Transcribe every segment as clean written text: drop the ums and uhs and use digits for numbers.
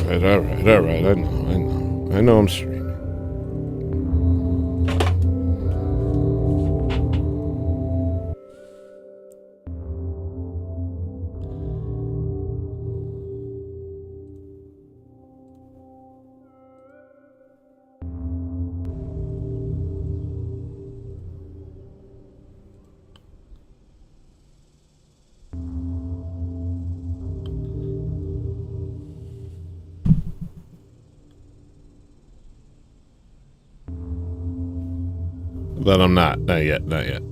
all right. I know I'm streaming. But I'm not. Not yet. Not yet.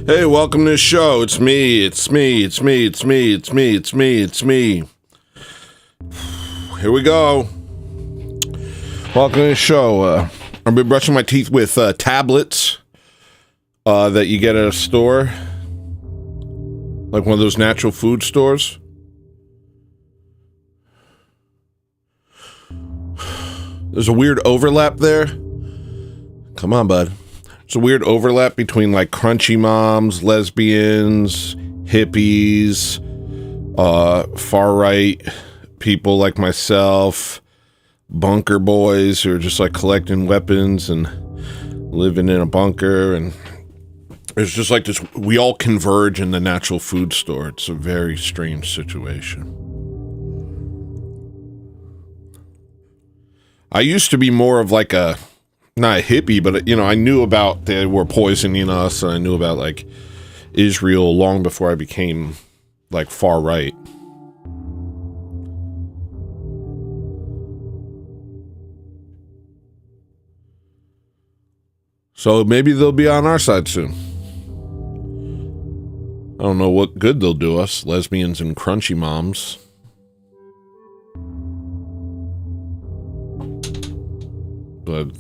Hey, welcome to the show. It's me. Here we go. Welcome to the show. I've been brushing my teeth with tablets that you get at a store, like one of those natural food stores. There's a weird overlap there. Come on, bud. There's a weird overlap between like crunchy moms, lesbians, hippies, far-right people like myself, bunker boys who are just like collecting weapons and living in a bunker, and it's just like this, we all converge in the natural food store. It's a very strange situation. I used to be more of like a, not a hippie, but, you know, I knew about they were poisoning us, and I knew about, like, Israel long before I became, like, far right. So maybe they'll be on our side soon. I don't know what good they'll do us, lesbians and crunchy moms. But...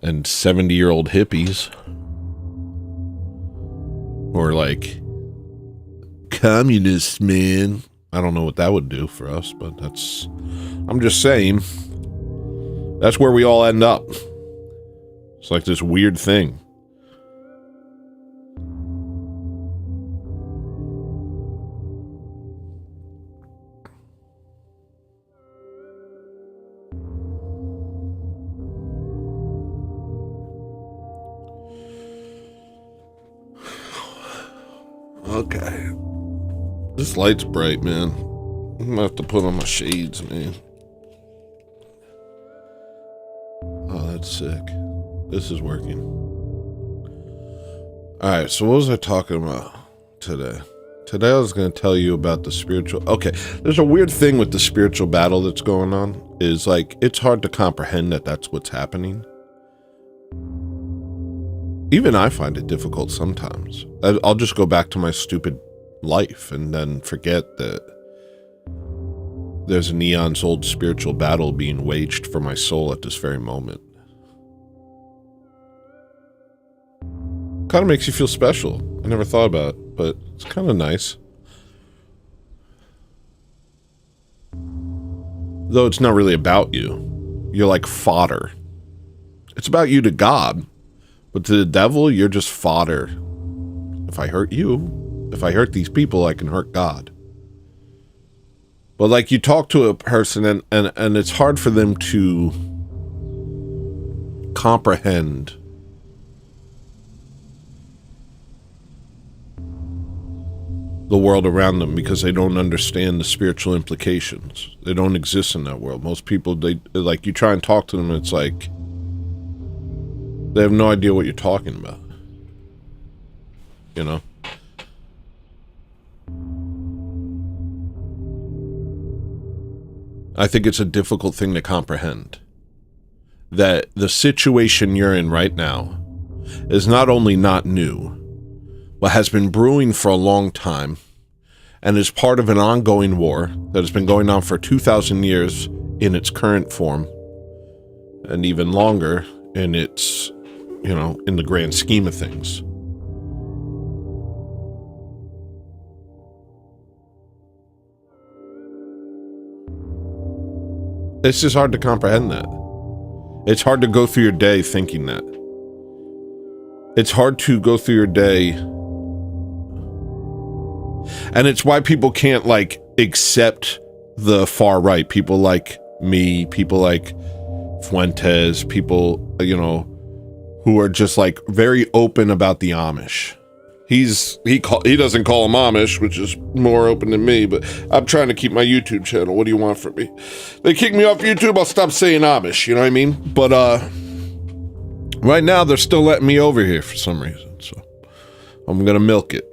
and 70-year-old hippies. or like communists, man. I don't know what that would do for us, but I'm just saying, that's where we all end up. It's like this weird thing. Okay. This light's bright, man. I'm gonna have to put on my shades, man. Oh, that's sick. This is working. Alright, so what was I talking about today? Today I was going to tell you about the spiritual... Okay, there's a weird thing with the spiritual battle that's going on. Is like, it's hard to comprehend that that's what's happening. Even I find it difficult sometimes. I'll just go back to my stupid life and then forget that there's an eons old spiritual battle being waged for my soul at this very moment. Kind of makes you feel special. I never thought about it, but it's kind of nice. Though it's not really about you. You're like fodder. It's about you to God. But to the devil, you're just fodder. If I hurt you, if I hurt these people, I can hurt God. But like, you talk to a person and it's hard for them to comprehend the world around them because they don't understand the spiritual implications. They don't exist in that world. Most people, they like, you try and talk to them and it's like they have no idea what you're talking about. You know? I think it's a difficult thing to comprehend. That the situation you're in right now is not only not new, but has been brewing for a long time and is part of an ongoing war that has been going on for 2,000 years in its current form, and even longer in its, you know, in the grand scheme of things. It's just hard to comprehend that. It's hard to go through your day thinking that. It's hard to go through your day. And it's why people can't, like, accept the far right. People like me, people like Fuentes, people, you know, who are just, like, very open about the Amish. He doesn't call them Amish, which is more open than me, but I'm trying to keep my YouTube channel. What do you want from me? They kick me off YouTube, I'll stop saying Amish, you know what I mean? But, right now, they're still letting me over here for some reason, so I'm gonna milk it.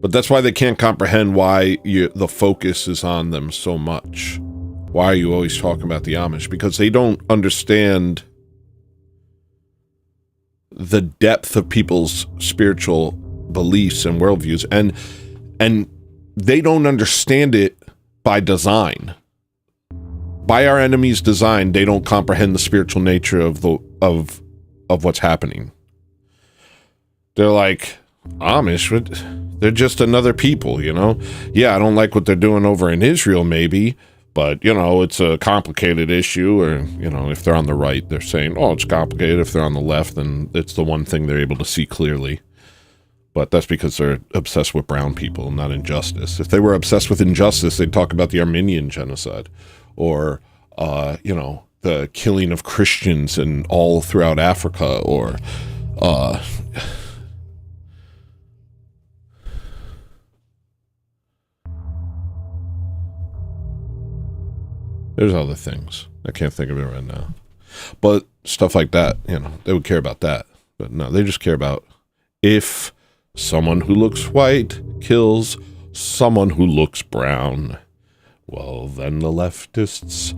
But that's why they can't comprehend why the focus is on them so much. Why are you always talking about the Amish? Because they don't understand the depth of people's spiritual beliefs and worldviews, and they don't understand it by design. By our enemy's design, they don't comprehend the spiritual nature of what's happening. They're like, Amish, they're just another people, you know? Yeah, I don't like what they're doing over in Israel, maybe, but, you know, it's a complicated issue. Or, you know, if they're on the right, they're saying, oh, it's complicated. If they're on the left, then it's the one thing they're able to see clearly. But that's because they're obsessed with brown people, not injustice. If they were obsessed with injustice, they'd talk about the Armenian genocide, or, you know, the killing of Christians and all throughout Africa, or, there's other things. I can't think of it right now. But stuff like that, you know, they would care about that. But no, they just care about if someone who looks white kills someone who looks brown, well, then the leftists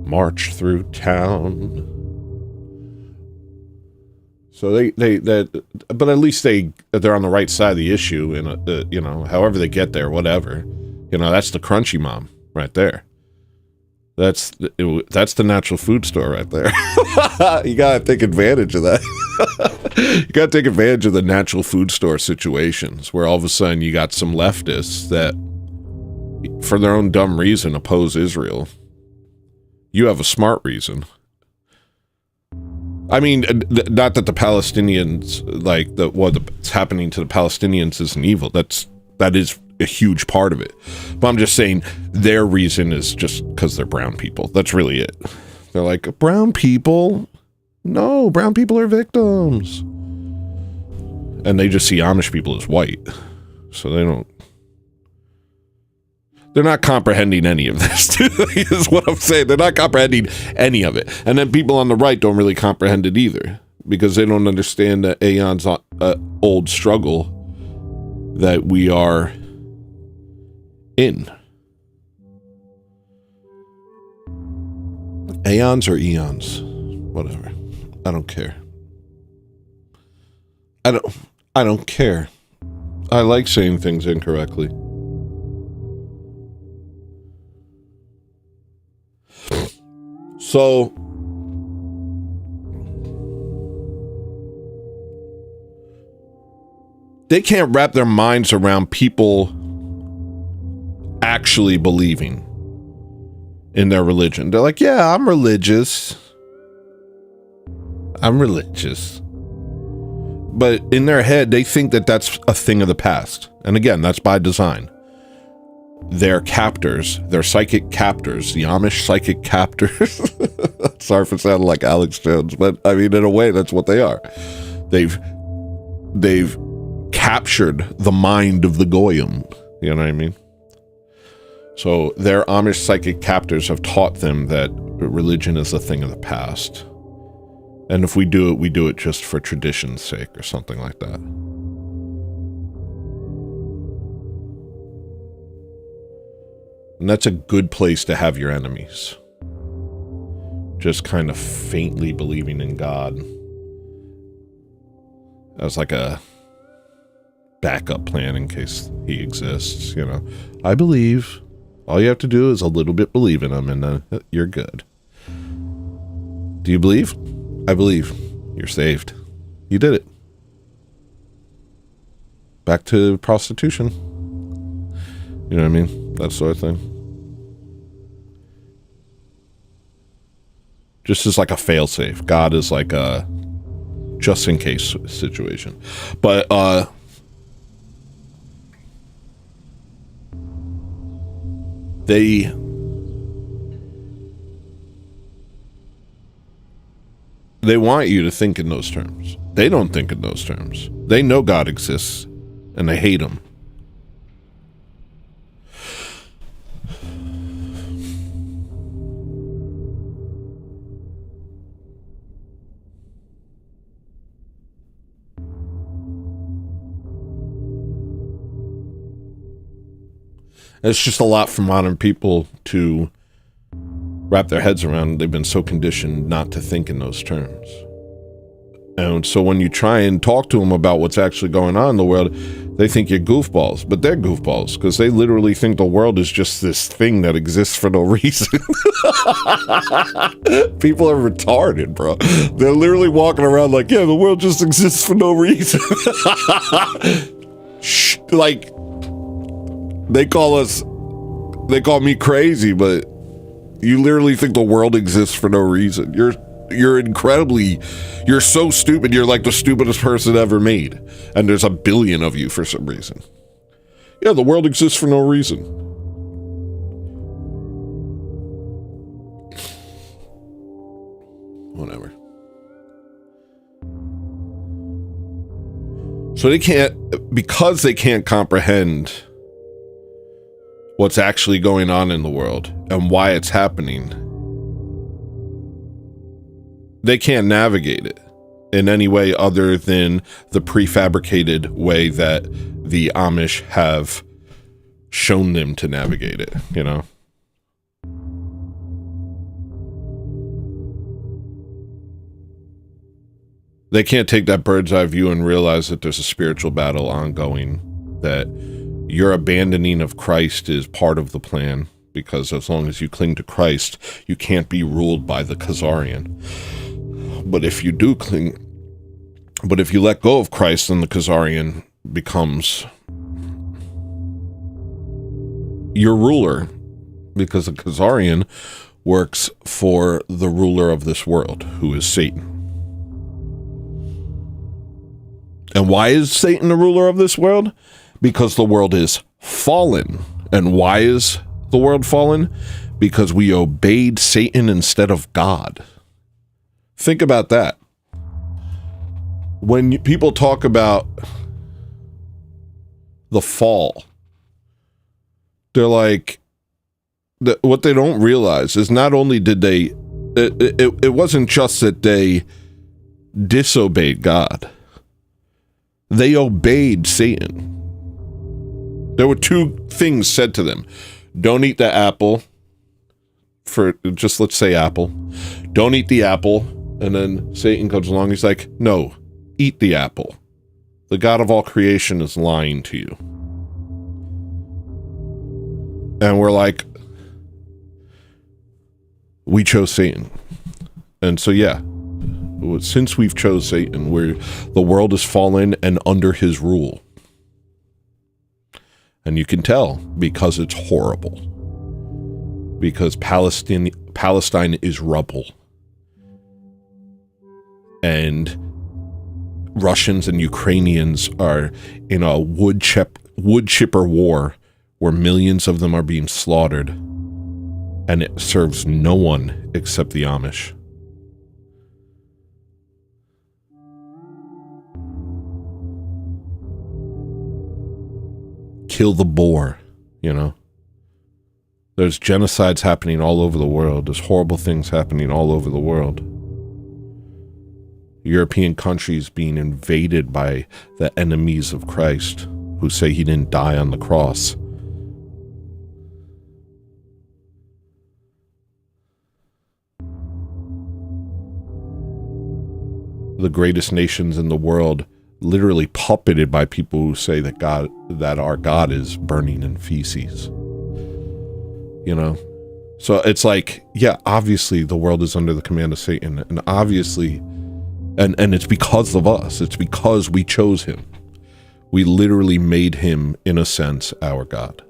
march through town. So but at least they're on the right side of the issue, and you know, however they get there, whatever. You know, that's the crunchy mom right there. That's the natural food store right there. You gotta take advantage of that. You gotta take advantage of the natural food store situations where all of a sudden you got some leftists that, for their own dumb reason, oppose Israel. You have a smart reason. I mean, not that the Palestinians, like what's happening to the Palestinians isn't evil. That is a huge part of it. But I'm just saying their reason is just because they're brown people. That's really it. They're like, brown people? No, brown people are victims. And they just see Amish people as white. So they're not comprehending any of this, is what I'm saying. They're not comprehending any of it. And then people on the right don't really comprehend it either, because they don't understand the Eons old struggle that we are in. Aeons or eons, whatever. I don't care. I don't care. I like saying things incorrectly. So they can't wrap their minds around people actually believing in their religion. They're like, yeah, I'm religious. But in their head, they think that that's a thing of the past. And again, that's by design. Their captors, their psychic captors, the Amish psychic captors. Sorry for sounding like Alex Jones, but I mean, in a way, that's what they are. They've captured the mind of the Goyim. You know what I mean? So their Amish psychic captors have taught them that religion is a thing of the past. And if we do it just for tradition's sake or something like that. And that's a good place to have your enemies. Just kind of faintly believing in God as like a backup plan in case he exists, you know. I believe. All you have to do is a little bit believe in him, and then you're good. Do you believe? I believe. You're saved. You did it. Back to prostitution. You know what I mean? That sort of thing. Just as like a failsafe. God is like a just in case situation. But they want you to think in those terms. They don't think in those terms. They know God exists and they hate him. It's just a lot for modern people to wrap their heads around. They've been so conditioned not to think in those terms. And so when you try and talk to them about what's actually going on in the world, they think you're goofballs. But they're goofballs because they literally think the world is just this thing that exists for no reason. People are retarded, bro. They're literally walking around like, yeah, the world just exists for no reason. Like, they call me crazy, but you literally think the world exists for no reason. You're so stupid, you're like the stupidest person ever made. And there's a billion of you for some reason. Yeah, the world exists for no reason. Whatever. So because they can't comprehend what's actually going on in the world and why it's happening, they can't navigate it in any way other than the prefabricated way that the Amish have shown them to navigate it, you know? They can't take that bird's eye view and realize that there's a spiritual battle ongoing, that your abandoning of Christ is part of the plan because as long as you cling to Christ, you can't be ruled by the Khazarian. But if you let go of Christ, then the Khazarian becomes your ruler, because the Khazarian works for the ruler of this world, who is Satan. And why is Satan the ruler of this world? Because the world is fallen. And why is the world fallen? Because we obeyed Satan instead of God. Think about that. When people talk about the fall, they're like, what they don't realize is not only did they, it wasn't just that they disobeyed God. They obeyed Satan. There were two things said to them. Don't eat the apple. Let's say apple. Don't eat the apple. And then Satan comes along. He's like, no, eat the apple. The God of all creation is lying to you. And we're like, we chose Satan. And so, yeah, since we've chose Satan, the world is fallen and under his rule. And you can tell because it's horrible. Because Palestine is rubble. And Russians and Ukrainians are in a wood chipper war where millions of them are being slaughtered. And it serves no one except the Amish. Kill the boar, you know? There's genocides happening all over the world. There's horrible things happening all over the world. European countries being invaded by the enemies of Christ, who say he didn't die on the cross. The greatest nations in the world literally puppeted by people who say that our God is burning in feces. You know? So it's like, yeah, obviously the world is under the command of Satan, and obviously, and it's because of us. It's because we chose him. We literally made him, in a sense, our God.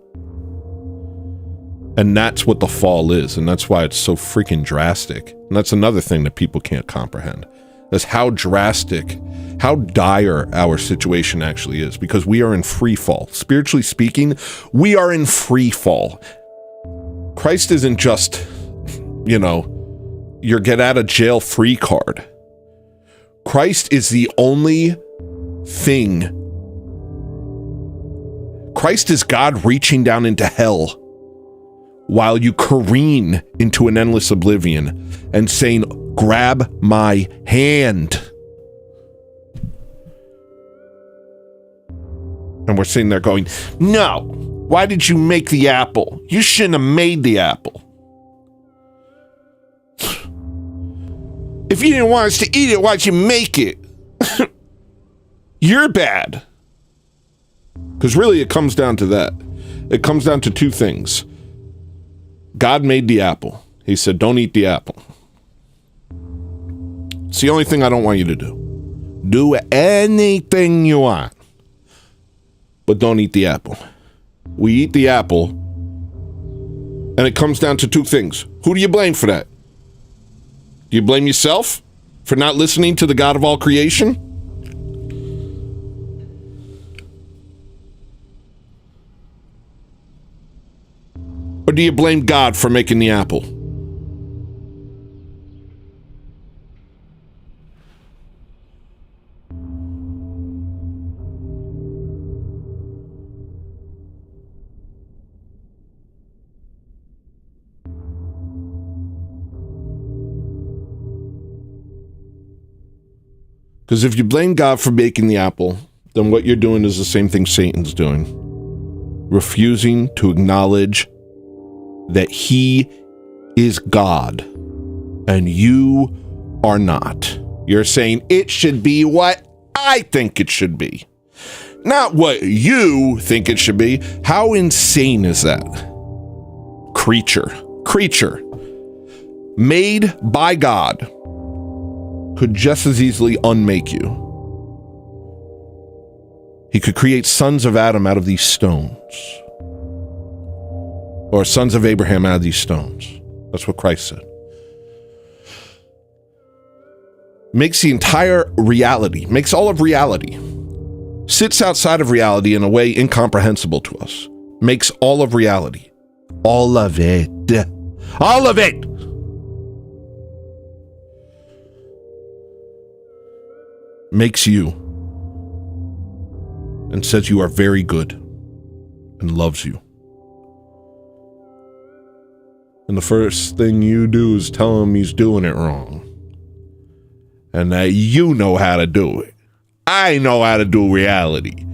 And that's what the fall is, and that's why it's so freaking drastic. And that's another thing that people can't comprehend. That's how drastic, how dire our situation actually is, because we are in free fall. Spiritually speaking, we are in free fall. Christ isn't just, your get out of jail free card. Christ is the only thing. Christ is God reaching down into hell while you careen into an endless oblivion and saying, grab my hand. And we're sitting there going, no, why did you make the apple? You shouldn't have made the apple. If you didn't want us to eat it, why'd you make it? You're bad. Because really it comes down to that. It comes down to two things. God made the apple. He said, don't eat the apple. It's the only thing I don't want you to do. Do anything you want, but don't eat the apple. We eat the apple, and it comes down to two things. Who do you blame for that? Do you blame yourself for not listening to the God of all creation? Or do you blame God for making the apple? Because if you blame God for making the apple, then what you're doing is the same thing Satan's doing. Refusing to acknowledge that he is God and you are not. You're saying it should be what I think it should be, not what you think it should be. How insane is that? creature, made by God, could just as easily unmake you. He could create sons of Adam out of these stones. Or sons of Abraham out of these stones. That's what Christ said. Makes the entire reality, makes all of reality, sits outside of reality in a way incomprehensible to us. Makes all of reality. All of it. All of it! Makes you and says you are very good and loves you. And the first thing you do is tell him he's doing it wrong. And that you know how to do it. I know how to do reality.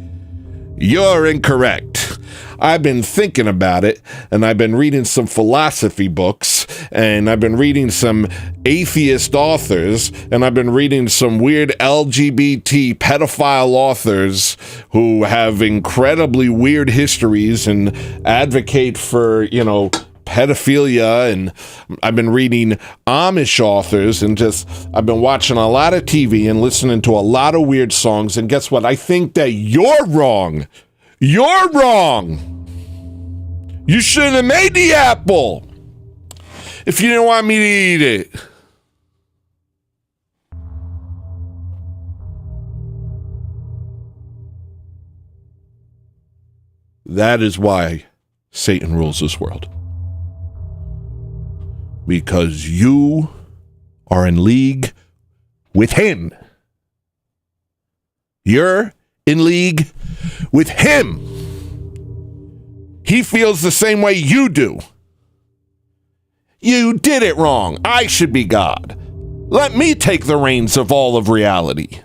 You're incorrect. I've been thinking about it, and I've been reading some philosophy books, and I've been reading some atheist authors, and I've been reading some weird LGBT pedophile authors who have incredibly weird histories and advocate for, pedophilia, and I've been reading Amish authors, and I've been watching a lot of TV and listening to a lot of weird songs, and guess what? I think that you're wrong. You're wrong. You shouldn't have made the apple if you didn't want me to eat it. That is why Satan rules this world. Because you are in league with him. You're in league with him. He feels the same way you do. You did it wrong. I should be God. Let me take the reins of all of reality.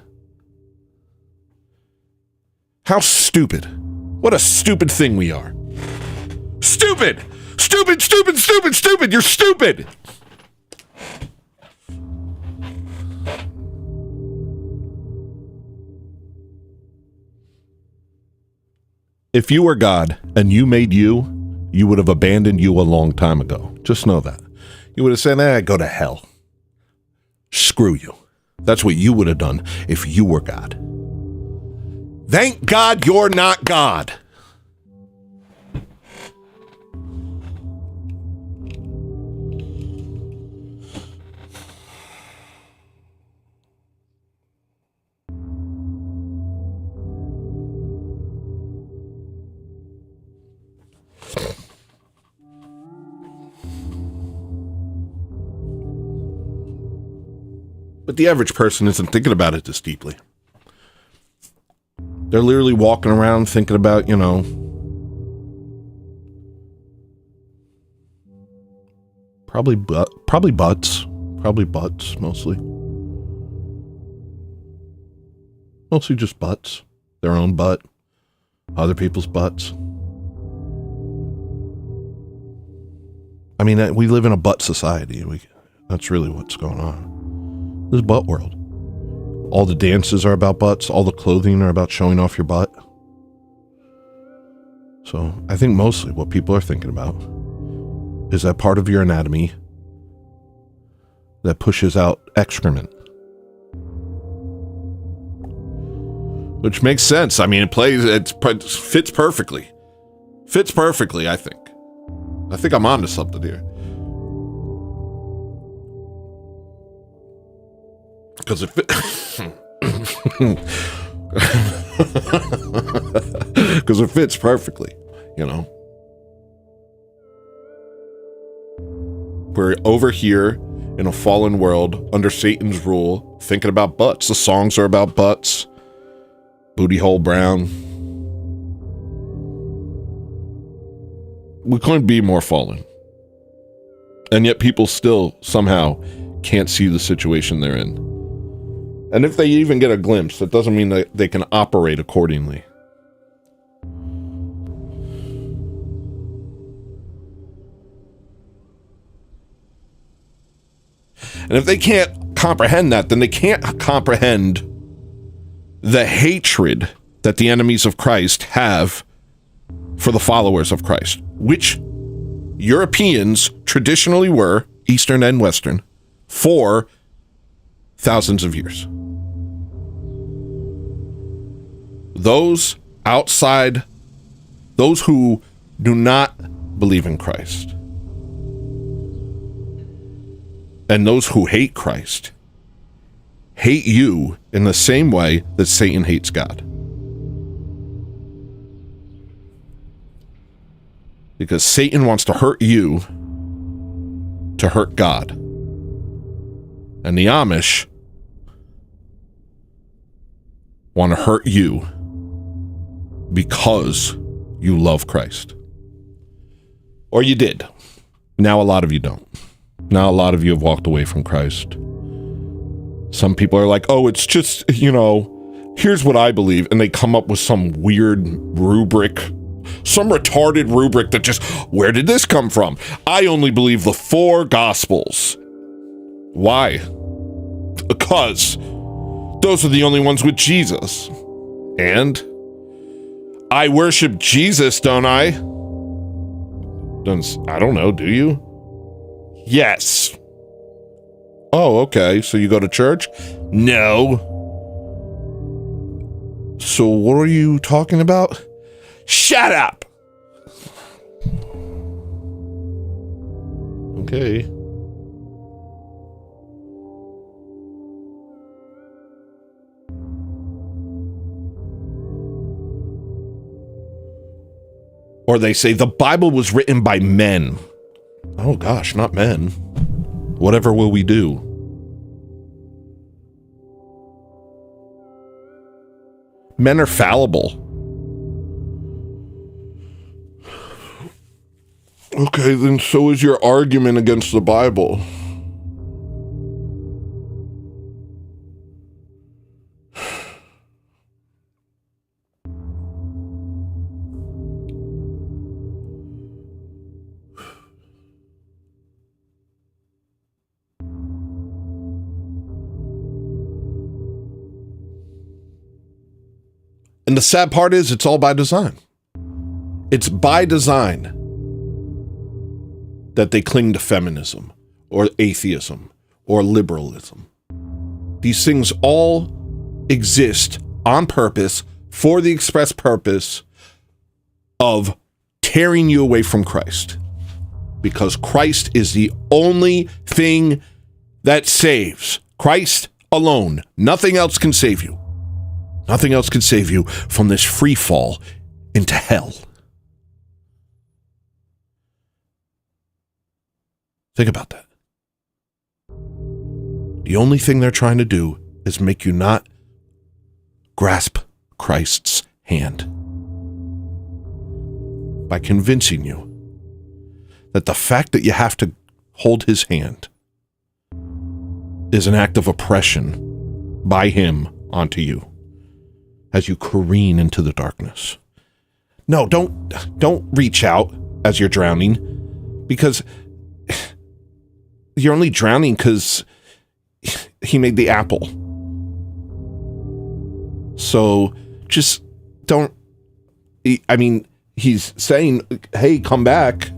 How stupid. What a stupid thing we are. Stupid! Stupid, stupid, stupid, stupid! You're stupid! If you were God and you made you would have abandoned you a long time ago. Just know that. You would have said, go to hell. Screw you. That's what you would have done if you were God. Thank God you're not God. But the average person isn't thinking about it this deeply. They're literally walking around thinking about, probably butts. Probably butts, mostly. Mostly just butts. Their own butt. Other people's butts. I mean, we live in a butt society. That's really what's going on. This butt world. All the dances are about butts. All the clothing are about showing off your butt. So I think mostly what people are thinking about is that part of your anatomy that pushes out excrement. Which makes sense. I mean, it fits perfectly. Fits perfectly, I think. I think I'm onto something here. Because it fits perfectly, We're over here in a fallen world under Satan's rule, thinking about butts. The songs are about butts. Booty hole brown. We couldn't be more fallen. And yet people still somehow can't see the situation they're in. And if they even get a glimpse, that doesn't mean that they can operate accordingly. And if they can't comprehend that, then they can't comprehend the hatred that the enemies of Christ have for the followers of Christ, which Europeans traditionally were, Eastern and Western, for thousands of years. Those outside, those who do not believe in Christ, and those who hate Christ, hate you in the same way that Satan hates God. Because Satan wants to hurt you to hurt God. And the Amish want to hurt you because you love Christ. Or you did. Now a lot of you don't. Now a lot of you have walked away from Christ. Some people are like, oh, it's just, here's what I believe. And they come up with some weird rubric, some retarded rubric that just, where did this come from? I only believe the 4 Gospels. Why? Because those are the only ones with Jesus. And I worship Jesus, don't I? I don't know, do you? Yes. Oh, okay. So you go to church? No. So what are you talking about? Shut up! Okay. Or they say the Bible was written by men. Oh gosh, not men. Whatever will we do? Men are fallible. Okay, then so is your argument against the Bible. And the sad part is, it's all by design. It's by design that they cling to feminism or atheism or liberalism. These things all exist on purpose for the express purpose of tearing you away from Christ. Because Christ is the only thing that saves. Christ alone. Nothing else can save you. Nothing else can save you from this free fall into hell. Think about that. The only thing they're trying to do is make you not grasp Christ's hand by convincing you that the fact that you have to hold his hand is an act of oppression by him onto you as you careen into the darkness. No, don't reach out as you're drowning, because you're only drowning because he made the apple. So just don't, he's saying, hey, come back.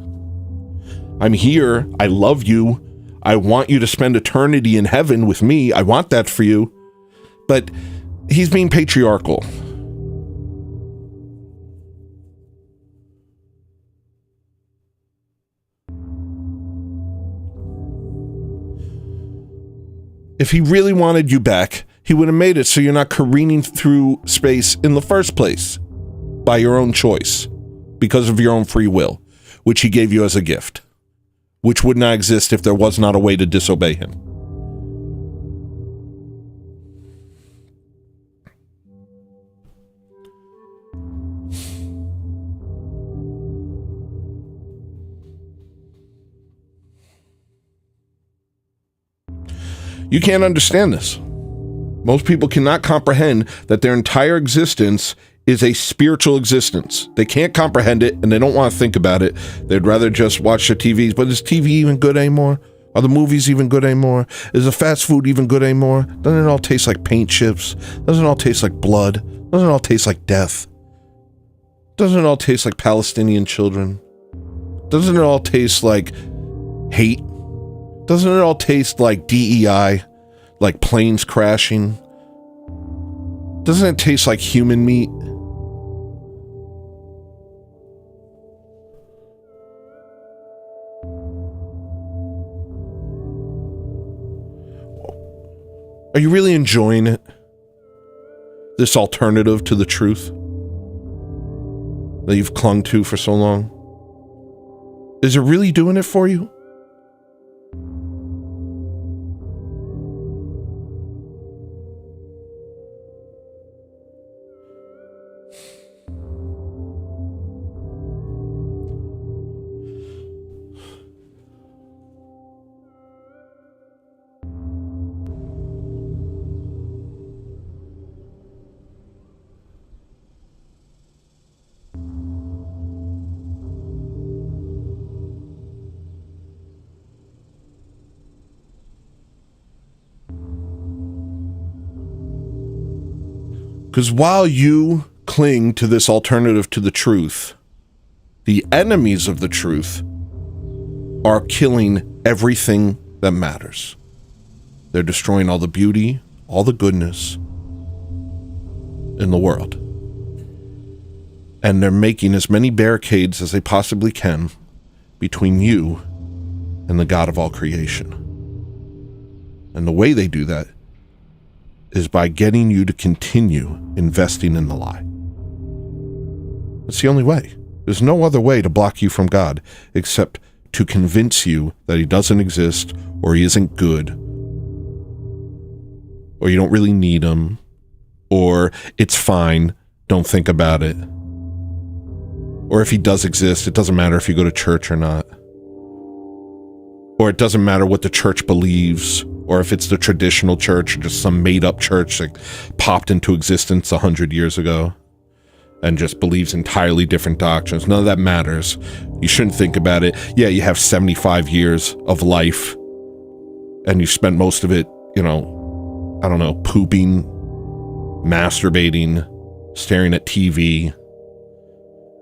I'm here. I love you. I want you to spend eternity in heaven with me. I want that for you. But he's being patriarchal. If he really wanted you back, he would have made it so you're not careening through space in the first place by your own choice, because of your own free will, which he gave you as a gift, which would not exist if there was not a way to disobey him. You can't understand this. Most people cannot comprehend that their entire existence is a spiritual existence. They can't comprehend it, and they don't want to think about it. They'd rather just watch the TVs. But is TV even good anymore? Are the movies even good anymore? Is the fast food even good anymore? Doesn't it all taste like paint chips? Doesn't it all taste like blood? Doesn't it all taste like death? Doesn't it all taste like Palestinian children? Doesn't it all taste like hate? Doesn't it all taste like DEI? Like planes crashing? Doesn't it taste like human meat? Are you really enjoying it? This alternative to the truth that you've clung to for so long? Is it really doing it for you? Because while you cling to this alternative to the truth, the enemies of the truth are killing everything that matters. They're destroying all the beauty, all the goodness in the world. And they're making as many barricades as they possibly can between you and the God of all creation. And the way they do that is by getting you to continue investing in the lie. It's the only way. There's no other way to block you from God except to convince you that he doesn't exist, or he isn't good, or you don't really need him, or it's fine, don't think about it. Or if he does exist, it doesn't matter if you go to church or not. Or it doesn't matter what the church believes, or if it's the traditional church or just some made-up church that popped into existence 100 years ago and just believes entirely different doctrines. None of that matters. You shouldn't think about it. Yeah, you have 75 years of life, and you spent most of it, I don't know, pooping, masturbating, staring at TV,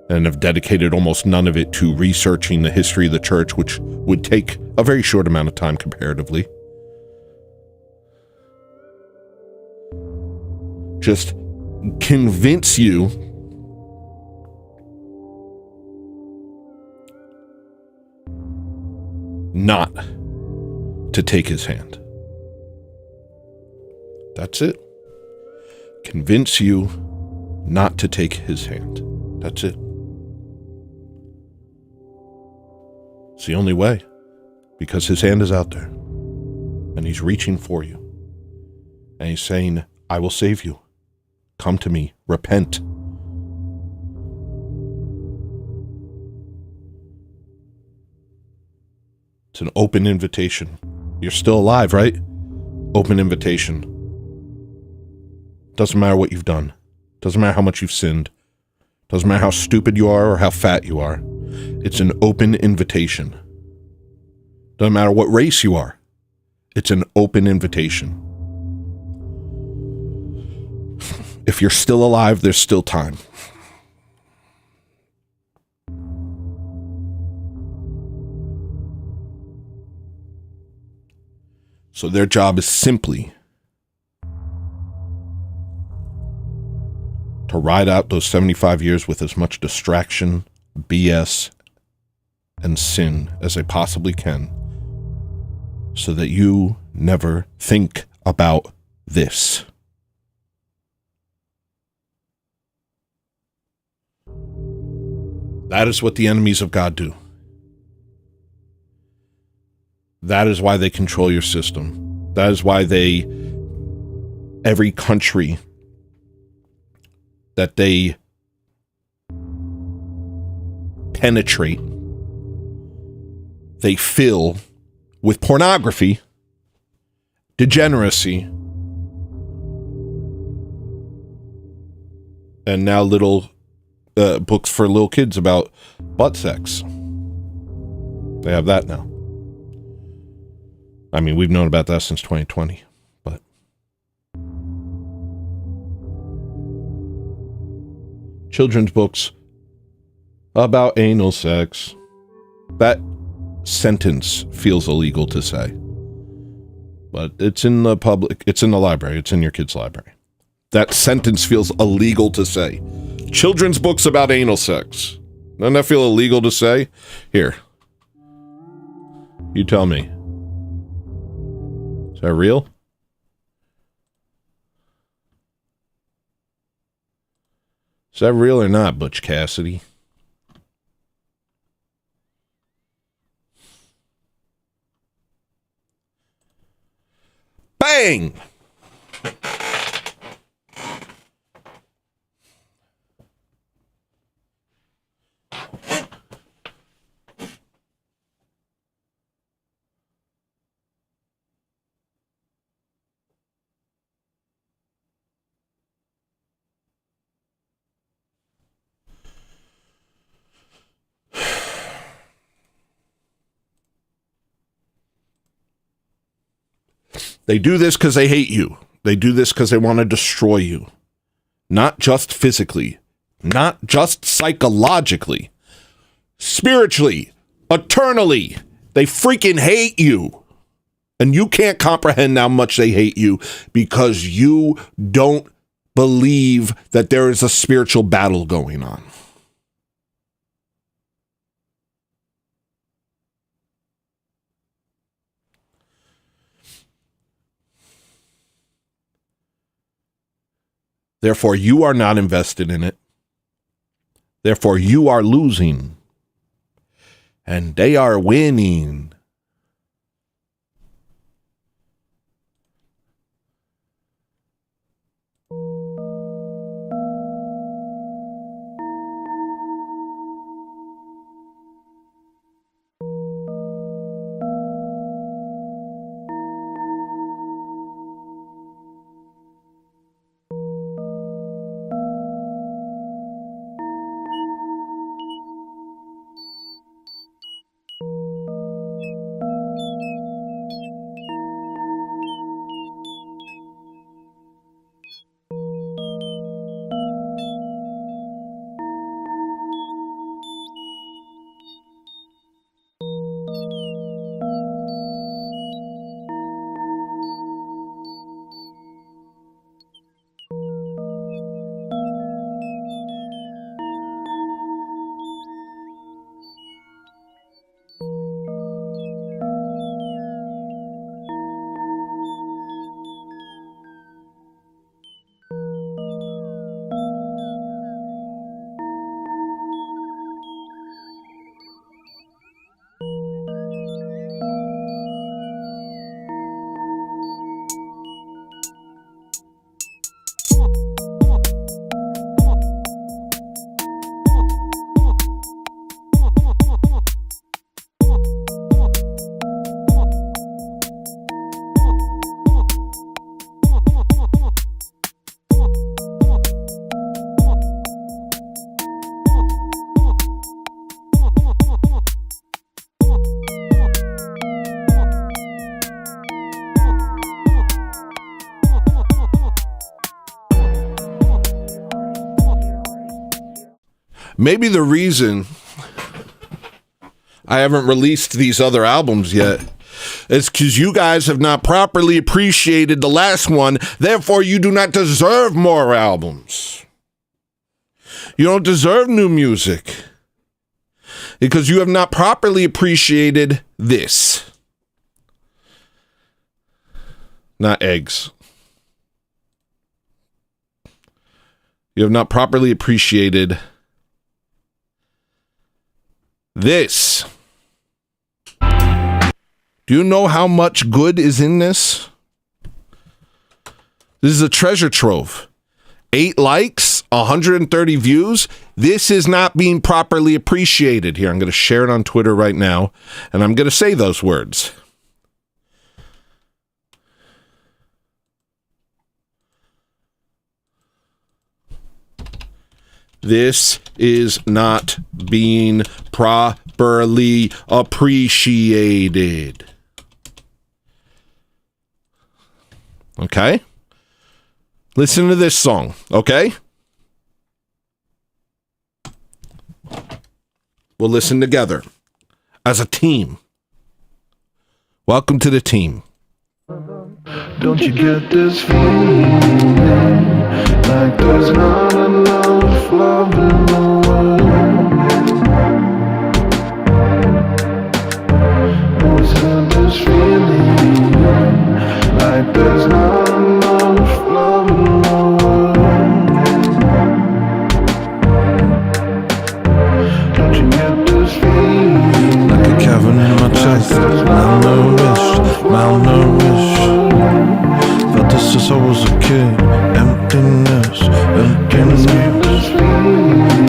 and have dedicated almost none of it to researching the history of the church, which would take a very short amount of time comparatively. Just convince you not to take his hand. That's it. Convince you not to take his hand. That's it. It's the only way, because his hand is out there, and he's reaching for you, and he's saying, I will save you. Come to me. Repent. It's an open invitation. You're still alive, right? Open invitation. Doesn't matter what you've done. Doesn't matter how much you've sinned. Doesn't matter how stupid you are or how fat you are. It's an open invitation. Doesn't matter what race you are. It's an open invitation. If you're still alive, there's still time. So their job is simply to ride out those 75 years with as much distraction, BS, and sin as they possibly can, so that you never think about this. That is what the enemies of God do. That is why they control your system. That is why every country that they penetrate, they fill with pornography, degeneracy, and now little books for little kids about butt sex. They have that now. I mean, we've known about that since 2020, but children's books about anal sex. That sentence feels illegal to say. But it's in the library. It's in your kid's library. That sentence feels illegal to say. Children's books about anal sex. Doesn't that feel illegal to say? Here. You tell me. Is that real? Is that real or not, Butch Cassidy? Bang! They do this because they hate you. They do this because they want to destroy you. Not just physically. Not just psychologically. Spiritually. Eternally. They freaking hate you. And you can't comprehend how much they hate you because you don't believe that there is a spiritual battle going on. Therefore, you are not invested in it. Therefore, you are losing. And they are winning. Maybe the reason I haven't released these other albums yet is because you guys have not properly appreciated the last one. Therefore, you do not deserve more albums. You don't deserve new music because you have not properly appreciated this. Not eggs. You have not properly appreciated this. Do you know how much good is in this? This is a treasure trove. 8 likes, 130 views. This is not being properly appreciated. Here, I'm going to share it on Twitter right now, and I'm going to say those words. This is not being properly appreciated. Okay? Listen to this song, okay? We'll listen together. as a team. Welcome to the team. Don't you get this feeling like there's not enough love in the world? Always had this feeling like there's not enough love in the world. Don't you get this feeling like a cavern in my chest, malnourished. Felt this since I was a kid. Emptiness.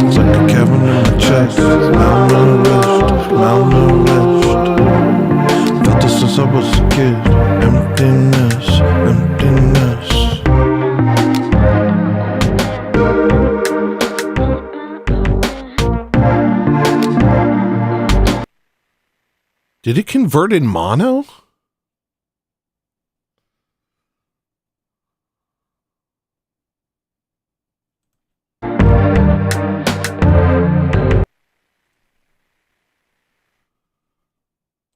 It's like a cavern in my chest, malnourished. Felt this since I was a kid. Emptiness. Did it convert in mono?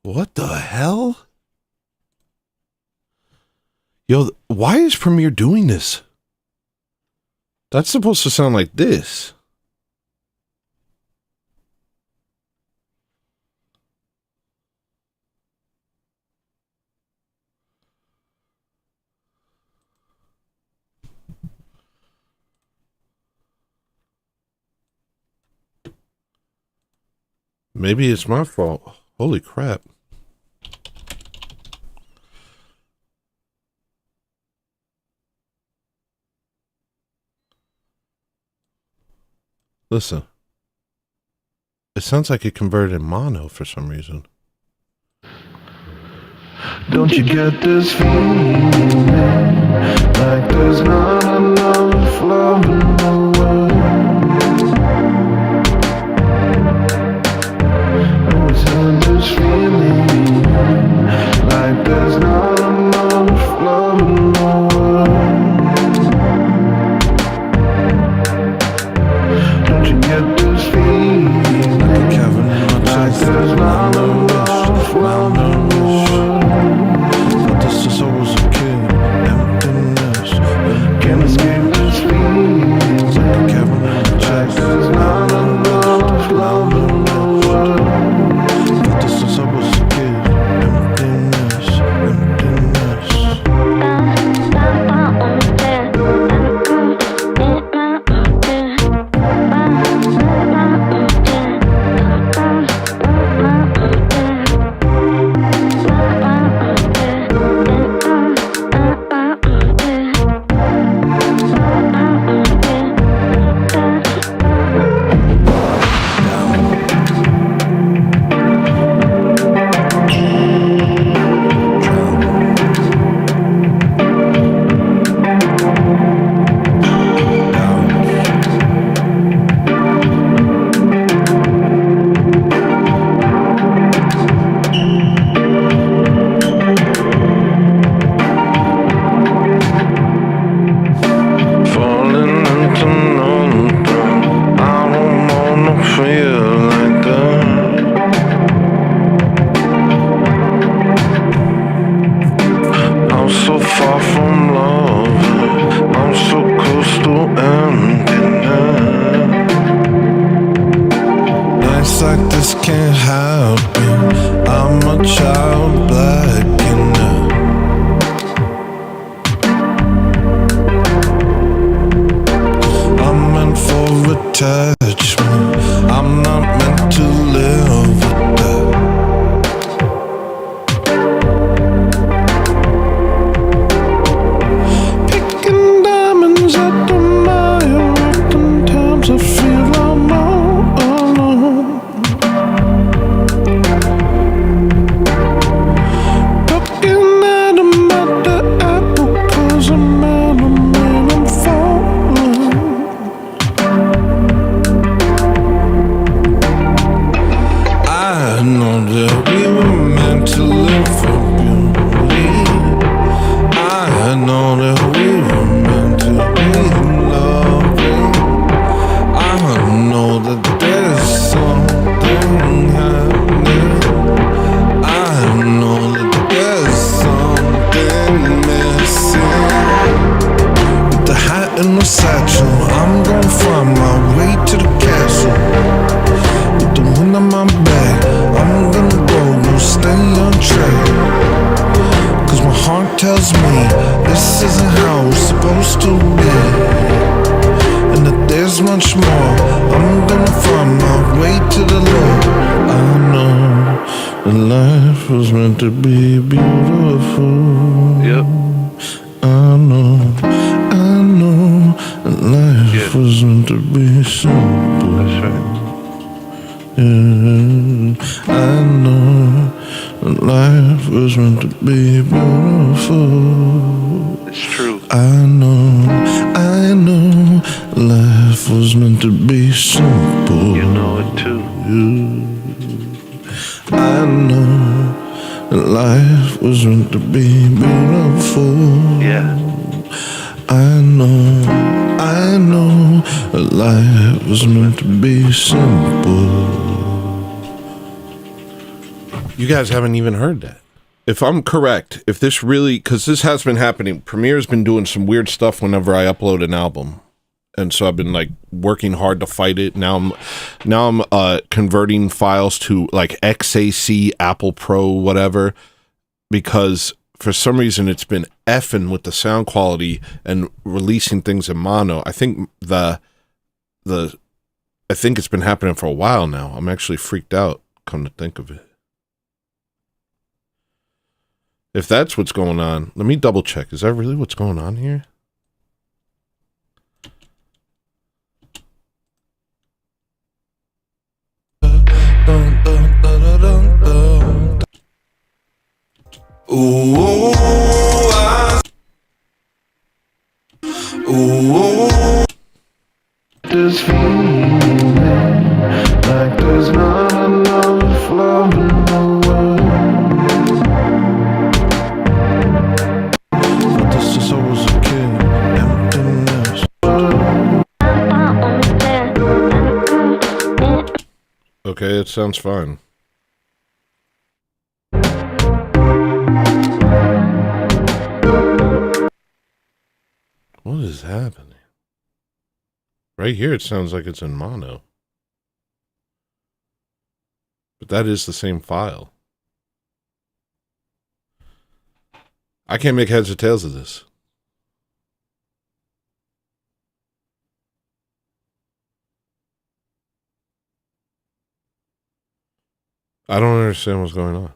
What the hell? Yo, why is Premiere doing this? That's supposed to sound like this. Maybe it's my fault. Holy crap. Listen. It sounds like it converted in mono for some reason. Don't you get this feeling like there's not enough love in the world? Always had this feeling like there's not enough love in the world. Don't you get this feeling like a cavern in my chest, there's not enough love in the world? Felt this since I was a kid. Emptiness. Can't escape this feeling It's like a cavern in my chest, there's not enough love in the world. felt this since I was a kid. Emptiness. I'm gonna find my way to the love. I know that life was meant to be beautiful. Yep. I know that life was meant to be simple. That's right. Yeah, I know that life was meant to be beautiful. It's true. I know life was meant to be simple. You know it too. I know that life was meant to be beautiful. Yeah. I know that life was meant to be simple. You guys haven't even heard that. If I'm correct, if this really, because this has been happening, Premiere's been doing some weird stuff whenever I upload an album. And so I've been like working hard to fight it. Now I'm converting files to like XAC, Apple Pro, whatever, because for some reason it's been effing with the sound quality and releasing things in mono. I think I think it's been happening for a while now. I'm actually freaked out, come to think of it. If that's what's going on, let me double check. Is that really what's going on here? This feeling like there's not enough love in the world. But this since I was a kid, emptiness. Okay, it sounds fine. What is happening? Right here, it sounds like it's in mono. But that is the same file. I can't make heads or tails of this. I don't understand what's going on.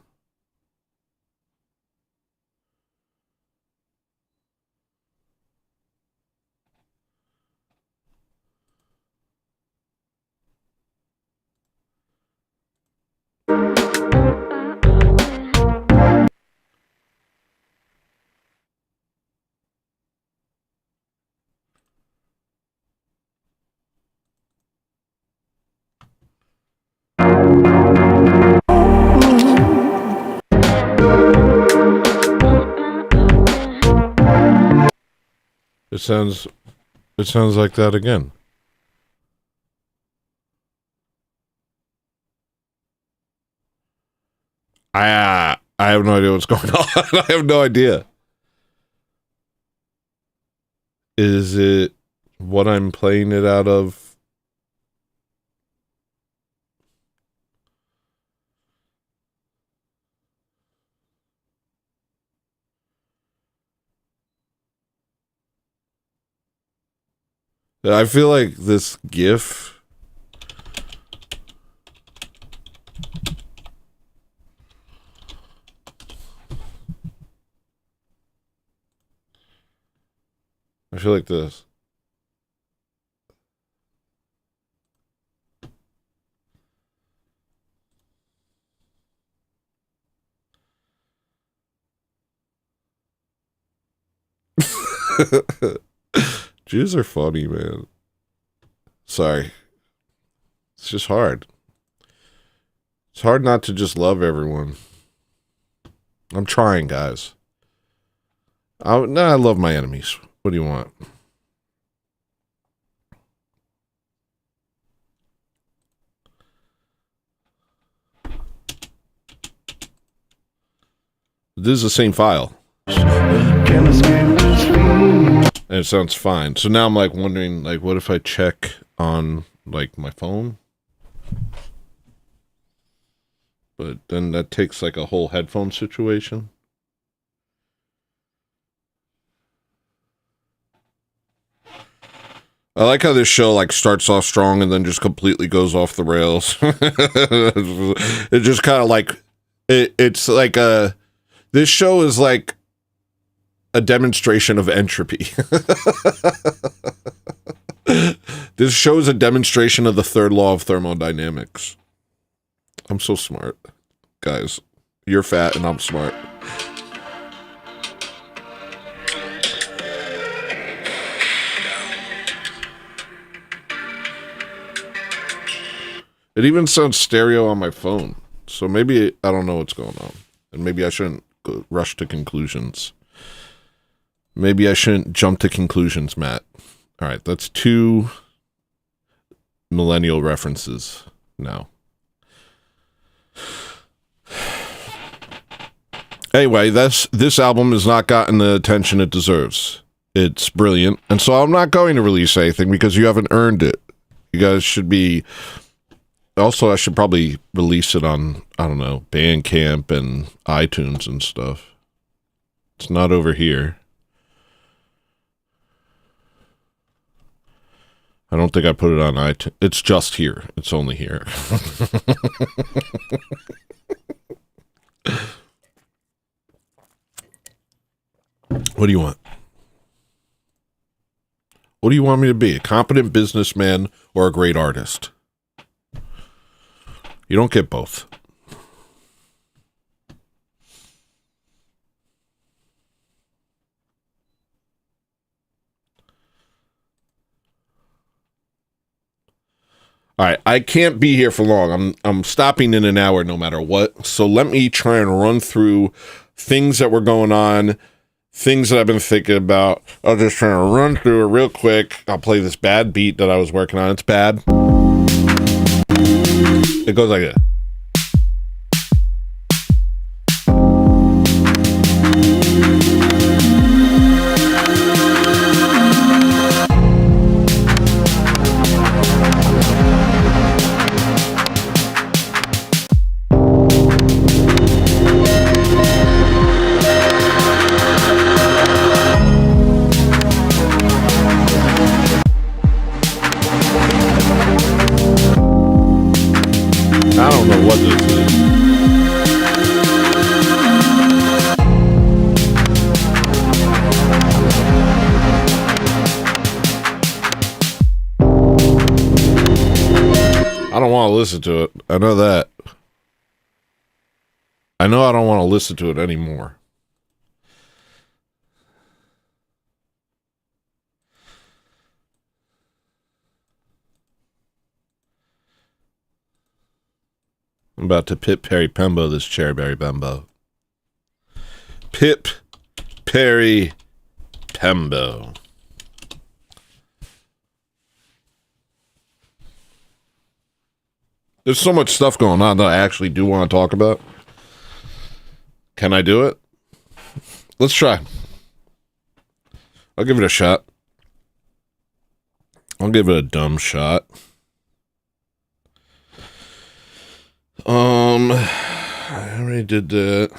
It sounds like that again. I have no idea what's going on. I have no idea. Is it what I'm playing it out of? I feel like this GIF. I feel like this. Jews are funny, man. Sorry. It's just hard. It's hard not to just love everyone. I'm trying, guys. I love my enemies. What do you want? This is the same file. Can't escape this feeling. And it sounds fine. So now I'm like wondering, like, what if I check on like my phone? But then that takes like a whole headphone situation. I like how this show like starts off strong and then just completely goes off the rails. It just kind of like it's like this show is like a demonstration of entropy. This show is a demonstration of the third law of thermodynamics. I'm so smart, guys. You're fat and I'm smart. It even sounds stereo on my phone. So maybe I don't know what's going on. And maybe I shouldn't rush to conclusions. Maybe I shouldn't jump to conclusions, Matt. All right, that's 2 millennial references now. Anyway, this album has not gotten the attention it deserves. It's brilliant. And so I'm not going to release anything because you haven't earned it. You guys should be... Also, I should probably release it on, I don't know, Bandcamp and iTunes and stuff. It's not over here. I don't think I put it on iTunes. It's just here. It's only here. What do you want? What do you want me to be? A competent businessman or a great artist? You don't get both. All right, I can't be here for long. I'm stopping in an hour no matter what. So let me try and run through things that were going on, things that I've been thinking about. I'll just try to run through it real quick. I'll play this bad beat that I was working on. It's bad. It goes like this. I don't know what this is. I don't want to listen to it. I know that. I know I don't want to listen to it anymore. I'm about to Pip Perry Pembo this Cherryberry Bembo. Pip Perry Pembo. There's so much stuff going on that I actually do want to talk about. Can I do it? Let's try. I'll give it a shot. I'll give it a dumb shot. I already did that.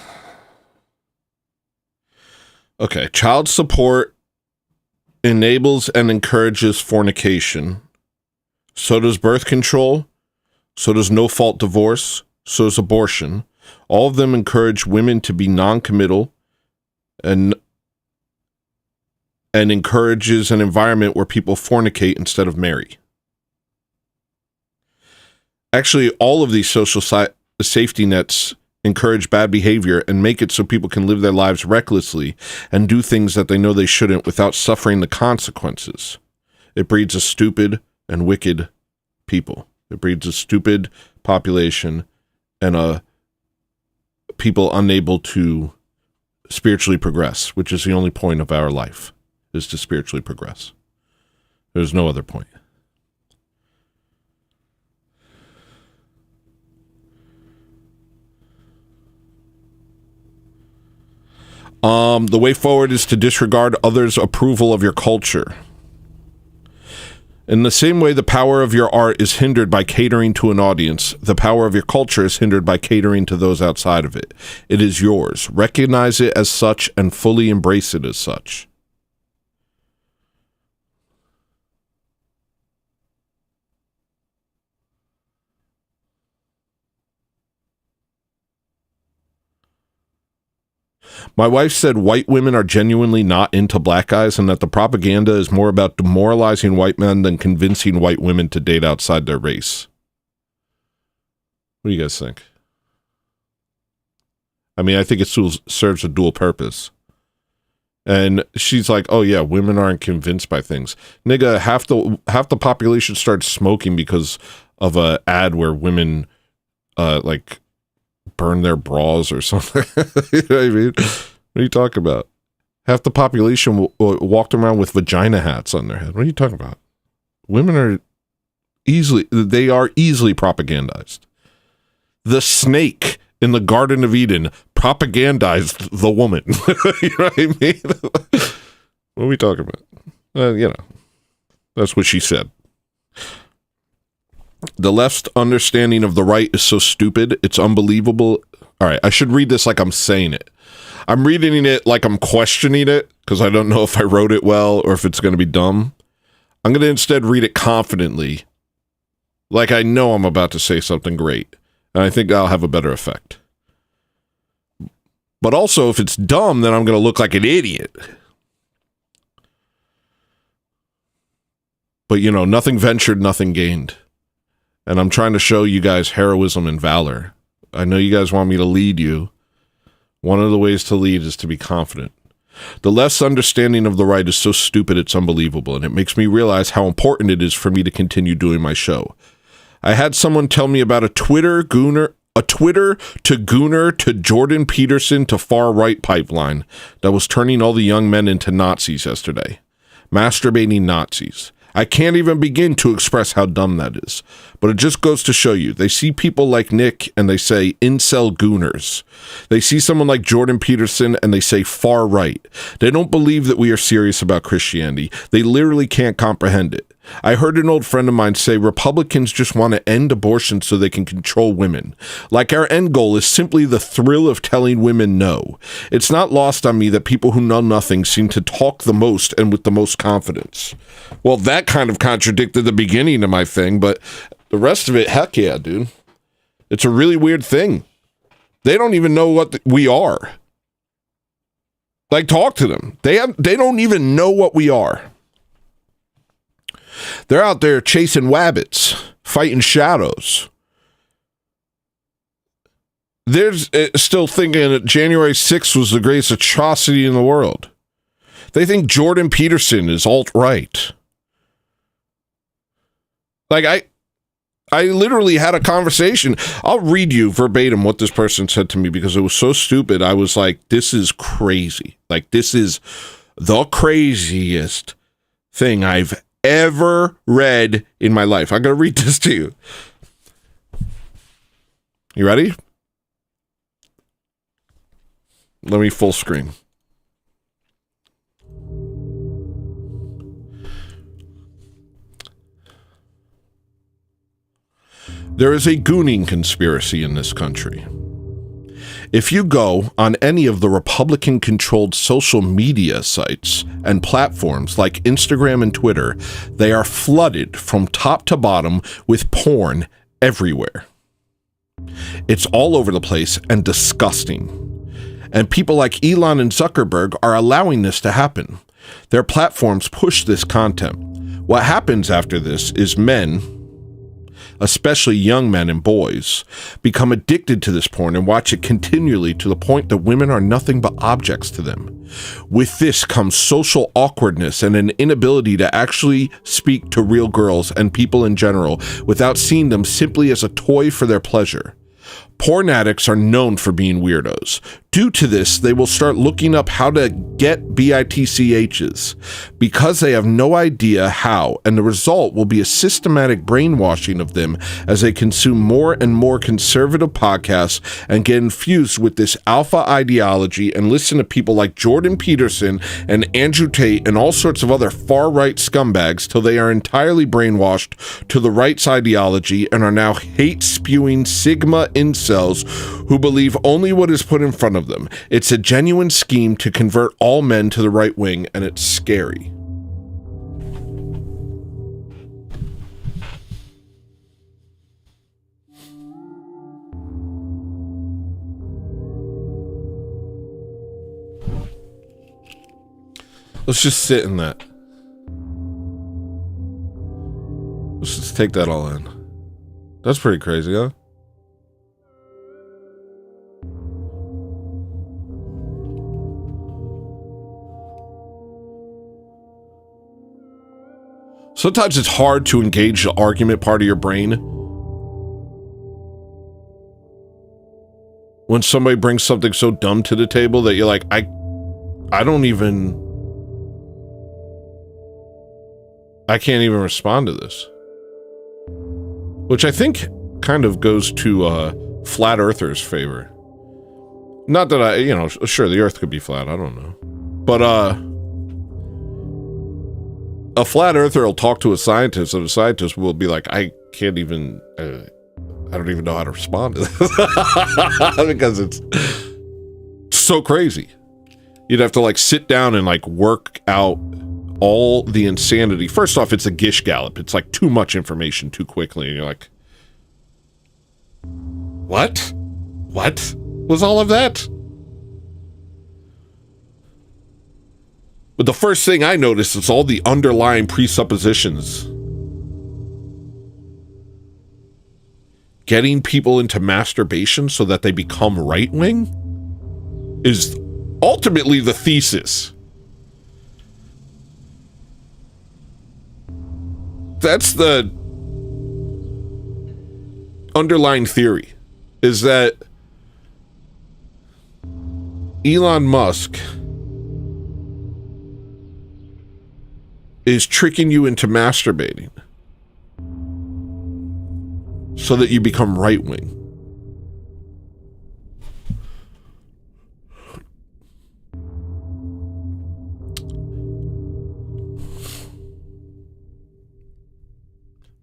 Okay, child support enables and encourages fornication. So does birth control. So does no-fault divorce. So does abortion. All of them encourage women to be non-committal and encourages an environment where people fornicate instead of marry. Actually, all of these social safety nets encourage bad behavior and make it so people can live their lives recklessly and do things that they know they shouldn't without suffering the consequences. It breeds a stupid and wicked people. It breeds a stupid population and a people unable to spiritually progress, which is the only point of our life, is to spiritually progress. There's no other point. The way forward is to disregard others' approval of your culture. In the same way the power of your art is hindered by catering to an audience, the power of your culture is hindered by catering to those outside of it. It is yours. Recognize it as such and fully embrace it as such. My wife said white women are genuinely not into black guys and that the propaganda is more about demoralizing white men than convincing white women to date outside their race. What do you guys think? I mean, I think it serves a dual purpose. And she's like, oh yeah, women aren't convinced by things. Nigga, half the population started smoking because of a ad where women like burn their bras or something. You know what I mean? What are you talking about? Half the population walked around with vagina hats on their head. What are you talking about? Women are easily propagandized. The snake in the Garden of Eden propagandized the woman. You know what I mean? What are we talking about? You know, that's what she said. The left's understanding of the right is so stupid, it's unbelievable. All right, I should read this like I'm saying it. I'm reading it like I'm questioning it, because I don't know if I wrote it well or if it's going to be dumb. I'm going to instead read it confidently, like I know I'm about to say something great, and I think I'll have a better effect. But also, if it's dumb, then I'm going to look like an idiot. But, you know, nothing ventured, nothing gained. And I'm trying to show you guys heroism and valor. I know you guys want me to lead you. One of the ways to lead is to be confident. The left's understanding of the right is so stupid it's unbelievable, and it makes me realize how important it is for me to continue doing my show. I had someone tell me about a Twitter to Gooner to Jordan Peterson to far-right pipeline that was turning all the young men into Nazis yesterday. Masturbating Nazis. I can't even begin to express how dumb that is. But it just goes to show you. They see people like Nick and they say incel gooners. They see someone like Jordan Peterson and they say far right. They don't believe that we are serious about Christianity. They literally can't comprehend it. I heard an old friend of mine say Republicans just want to end abortion so they can control women. Like our end goal is simply the thrill of telling women no. It's not lost on me that people who know nothing seem to talk the most and with the most confidence. Well, that kind of contradicted the beginning of my thing, but the rest of it, heck yeah, dude. It's a really weird thing. They don't even know what we are. Like, talk to them. They don't even know what we are. They're out there chasing wabbits, fighting shadows. They're still thinking that January 6th was the greatest atrocity in the world. They think Jordan Peterson is alt-right. Like, I literally had a conversation. I'll read you verbatim what this person said to me because it was so stupid. I was like, this is crazy. Like, this is the craziest thing I've ever read in my life. I'm going to read this to you. You ready? Let me full screen. There is a gooning conspiracy in this country. If you go on any of the Republican-controlled social media sites and platforms like Instagram and Twitter, they are flooded from top to bottom with porn everywhere. It's all over the place and disgusting. And people like Elon and Zuckerberg are allowing this to happen. Their platforms push this content. What happens after this is men, especially young men and boys, become addicted to this porn and watch it continually to the point that women are nothing but objects to them. With this comes social awkwardness and an inability to actually speak to real girls and people in general without seeing them simply as a toy for their pleasure. Porn addicts are known for being weirdos. Due to this, they will start looking up how to get BITCHs because they have no idea how, and the result will be a systematic brainwashing of them as they consume more and more conservative podcasts and get infused with this alpha ideology and listen to people like Jordan Peterson and Andrew Tate and all sorts of other far-right scumbags till they are entirely brainwashed to the right's ideology and are now hate-spewing Sigma incels who believe only what is put in front of them. It's a genuine scheme to convert all men to the right wing, and it's scary. Let's just sit in that. Let's just take that all in. That's pretty crazy, huh? Sometimes it's hard to engage the argument part of your brain when somebody brings something so dumb to the table that you're like, I can't even respond to this. Which I think kind of goes to flat earthers' favor. Not that sure, the earth could be flat, I don't know. But a flat earther will talk to a scientist, and a scientist will be like, I don't even know how to respond to this. Because it's so crazy. You'd have to like sit down and like work out all the insanity. First off, it's a gish gallop. It's like too much information too quickly. And you're like, what? What was all of that? But the first thing I noticed is all the underlying presuppositions. Getting people into masturbation so that they become right-wing is ultimately the thesis. That's the underlying theory, is that Elon Musk is tricking you into masturbating so that you become right-wing.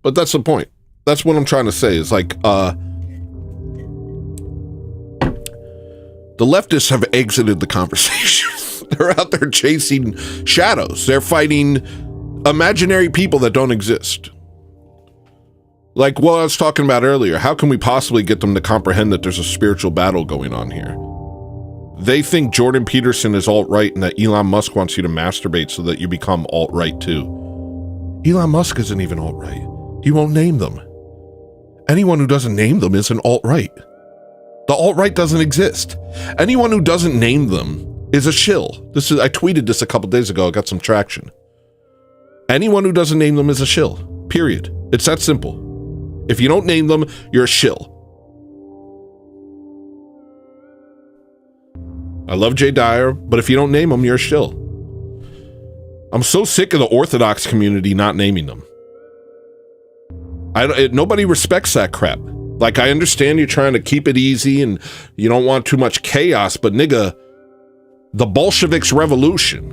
But that's the point. That's what I'm trying to say, is like, the leftists have exited the conversation. They're out there chasing shadows. They're fighting imaginary people that don't exist. Like what I was talking about earlier, how can we possibly get them to comprehend that there's a spiritual battle going on here? They think Jordan Peterson is alt-right and that Elon Musk wants you to masturbate so that you become alt-right too. Elon Musk isn't even alt-right. He won't name them. Anyone who doesn't name them is an alt-right. The alt-right doesn't exist. Anyone who doesn't name them is a shill. I tweeted this a couple days ago. I got some traction. Anyone who doesn't name them is a shill. Period. It's that simple. If you don't name them, you're a shill. I love Jay Dyer, but if you don't name them, you're a shill. I'm so sick of the Orthodox community not naming them. Nobody respects that crap. Like, I understand you're trying to keep it easy and you don't want too much chaos, but nigga, the Bolsheviks' revolution.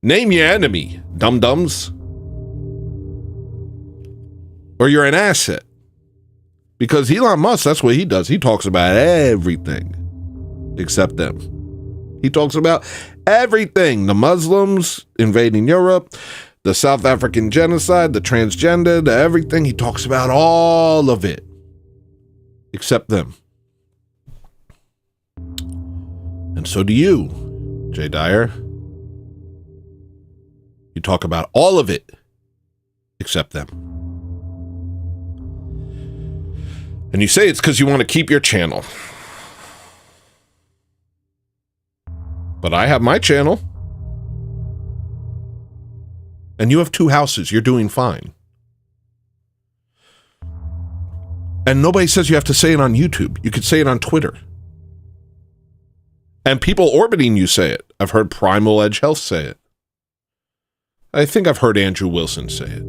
Name your enemy, dum-dums. Or you're an asset. Because Elon Musk, that's what he does. He talks about everything except them. He talks about everything. The Muslims invading Europe, the South African genocide, the transgender, the everything. He talks about all of it except them. And so do you, Jay Dyer. You talk about all of it except them. And you say it's because you want to keep your channel. But I have my channel. And you have 2 houses. You're doing fine. And nobody says you have to say it on YouTube. You could say it on Twitter. And people orbiting you say it. I've heard Primal Edge Health say it. I think I've heard Andrew Wilson say it.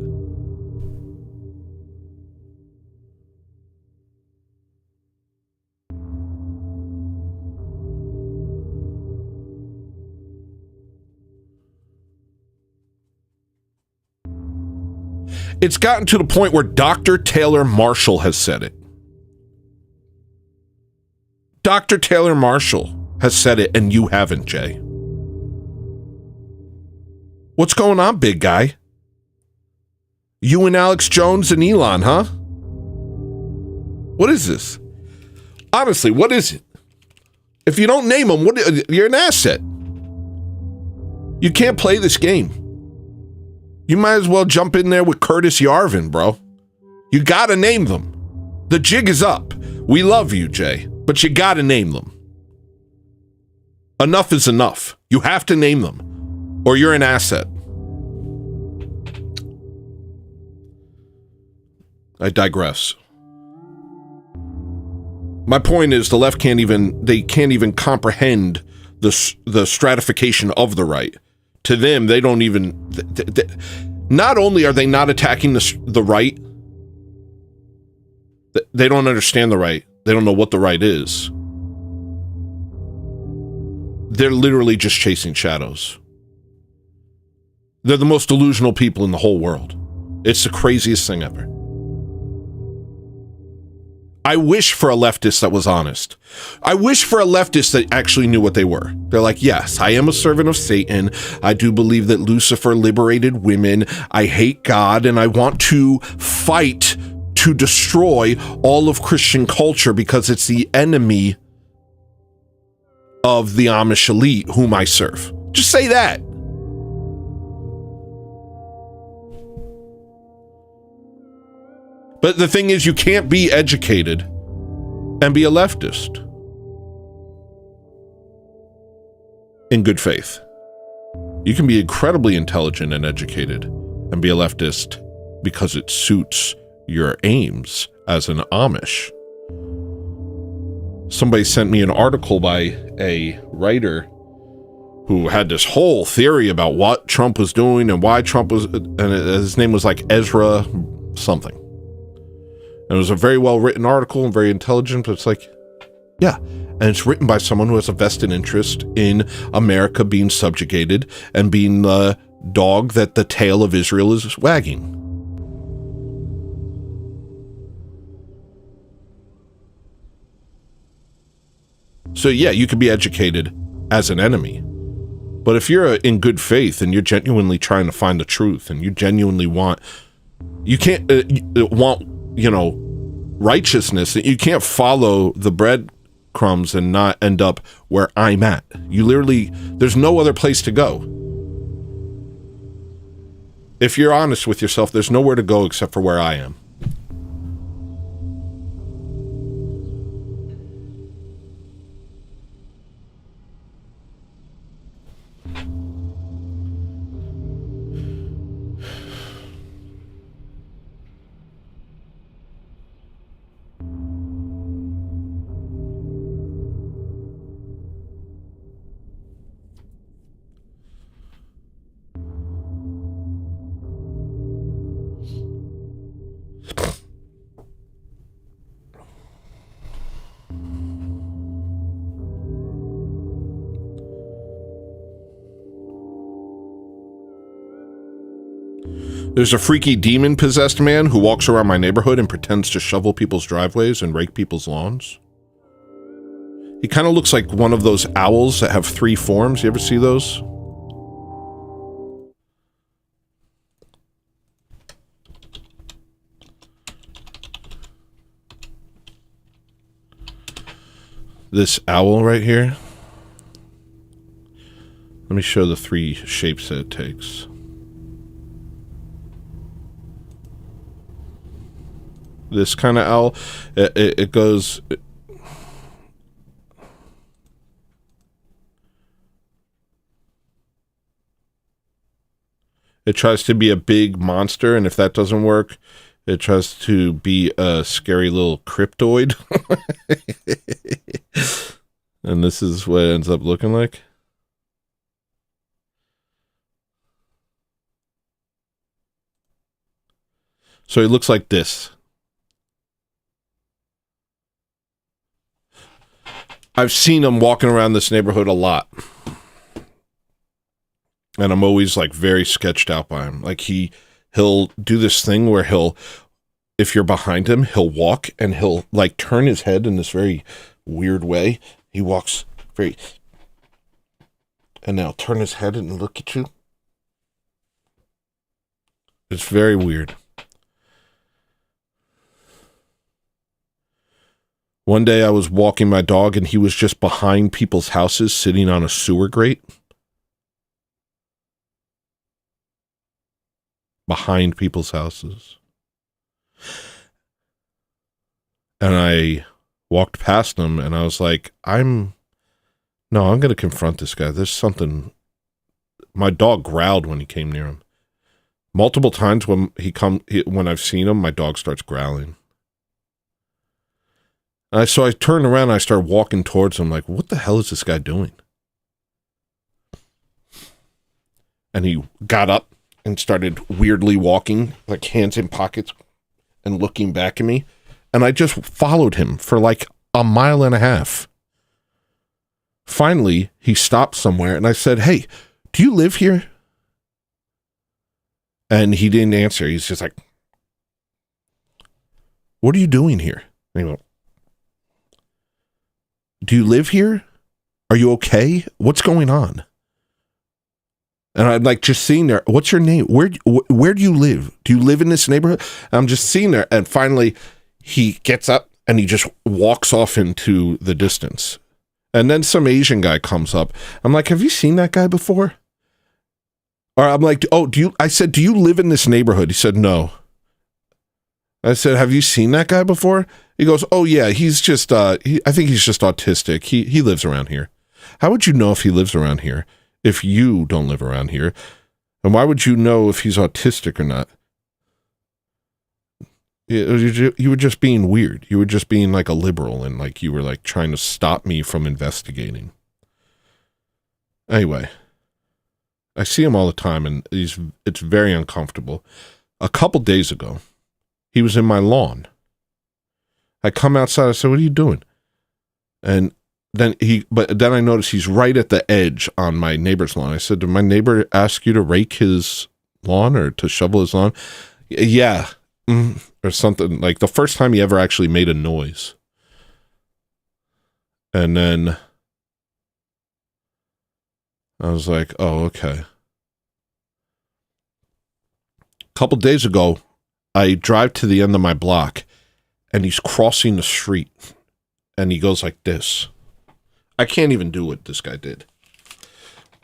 It's gotten to the point where Dr. Taylor Marshall has said it. Dr. Taylor Marshall has said it, and you haven't, Jay. What's going on, big guy? You and Alex Jones and Elon, huh? What is this? Honestly, what is it? If you don't name them, you're an asset. You can't play this game. You might as well jump in there with Curtis Yarvin, bro. You gotta name them. The jig is up. We love you, Jay, but you gotta name them. Enough is enough. You have to name them, or you're an asset. I digress. My point is the left can't even comprehend the stratification of the right. To them, they don't even... not only are they not attacking the right, they don't understand the right. They don't know what the right is. They're literally just chasing shadows. They're the most delusional people in the whole world. It's the craziest thing ever. I wish for a leftist that was honest. I wish for a leftist that actually knew what they were. They're like, yes, I am a servant of Satan. I do believe that Lucifer liberated women. I hate God, and I want to fight to destroy all of Christian culture because it's the enemy of the Amish elite whom I serve. Just say that. But the thing is, you can't be educated and be a leftist in good faith. You can be incredibly intelligent and educated and be a leftist because it suits your aims as an Amish. Somebody sent me an article by a writer who had this whole theory about what Trump was doing and why Trump was, and his name was like Ezra something. And it was a very well-written article and very intelligent, but it's like, yeah. And it's written by someone who has a vested interest in America being subjugated and being the dog that the tail of Israel is wagging. So yeah, you could be educated as an enemy. But if you're in good faith and you're genuinely trying to find the truth and you genuinely want, you can't righteousness, you can't follow the breadcrumbs and not end up where I'm at. You literally, there's no other place to go. If you're honest with yourself, there's nowhere to go except for where I am. There's a freaky demon-possessed man who walks around my neighborhood and pretends to shovel people's driveways and rake people's lawns. He kind of looks like one of those owls that have 3 forms. You ever see those? This owl right here. Let me show the 3 shapes that it takes. This kind of owl, it goes... It tries to be a big monster, and if that doesn't work, it tries to be a scary little cryptoid. And this is what it ends up looking like. So it looks like this. I've seen him walking around this neighborhood a lot. And I'm always like very sketched out by him. Like he'll do this thing where if you're behind him, he'll walk and he'll like turn his head in this very weird way. He walks very, and now turn his head and look at you. It's very weird. One day I was walking my dog and he was just behind people's houses sitting on a sewer grate. Behind people's houses. And I walked past him and I was like, I'm going to confront this guy. There's something. My dog growled when he came near him. Multiple times when when I've seen him, my dog starts growling. So I turned around and I started walking towards him like, what the hell is this guy doing? And he got up and started weirdly walking, like hands in pockets and looking back at me. And I just followed him for like a mile and a half. Finally, he stopped somewhere and I said, hey, do you live here? And he didn't answer. He's just like, what are you doing here? And he went, do you live here? Are you okay? What's going on? And I'm like just sitting there. What's your name? Where do you live? Do you live in this neighborhood? And I'm just sitting there. And finally, he gets up and he just walks off into the distance. And then some Asian guy comes up. I'm like, have you seen that guy before? Or I'm like, oh, I said, do you live in this neighborhood? He said, no. I said, have you seen that guy before? He goes, oh yeah, he's just, I think he's just autistic. He lives around here. How would you know if he lives around here if you don't live around here? And why would you know if he's autistic or not? You were just being weird. You were just being like a liberal and like you were like trying to stop me from investigating. Anyway, I see him all the time and it's very uncomfortable. A couple days ago, he was in my lawn. I come outside, I said, what are you doing? And then I noticed he's right at the edge on my neighbor's lawn. I said, did my neighbor ask you to rake his lawn or to shovel his lawn? Yeah. Or something. Like the first time he ever actually made a noise. And then I was like, oh, okay. A couple days ago, I drive to the end of my block and he's crossing the street and he goes like this. I can't even do what this guy did.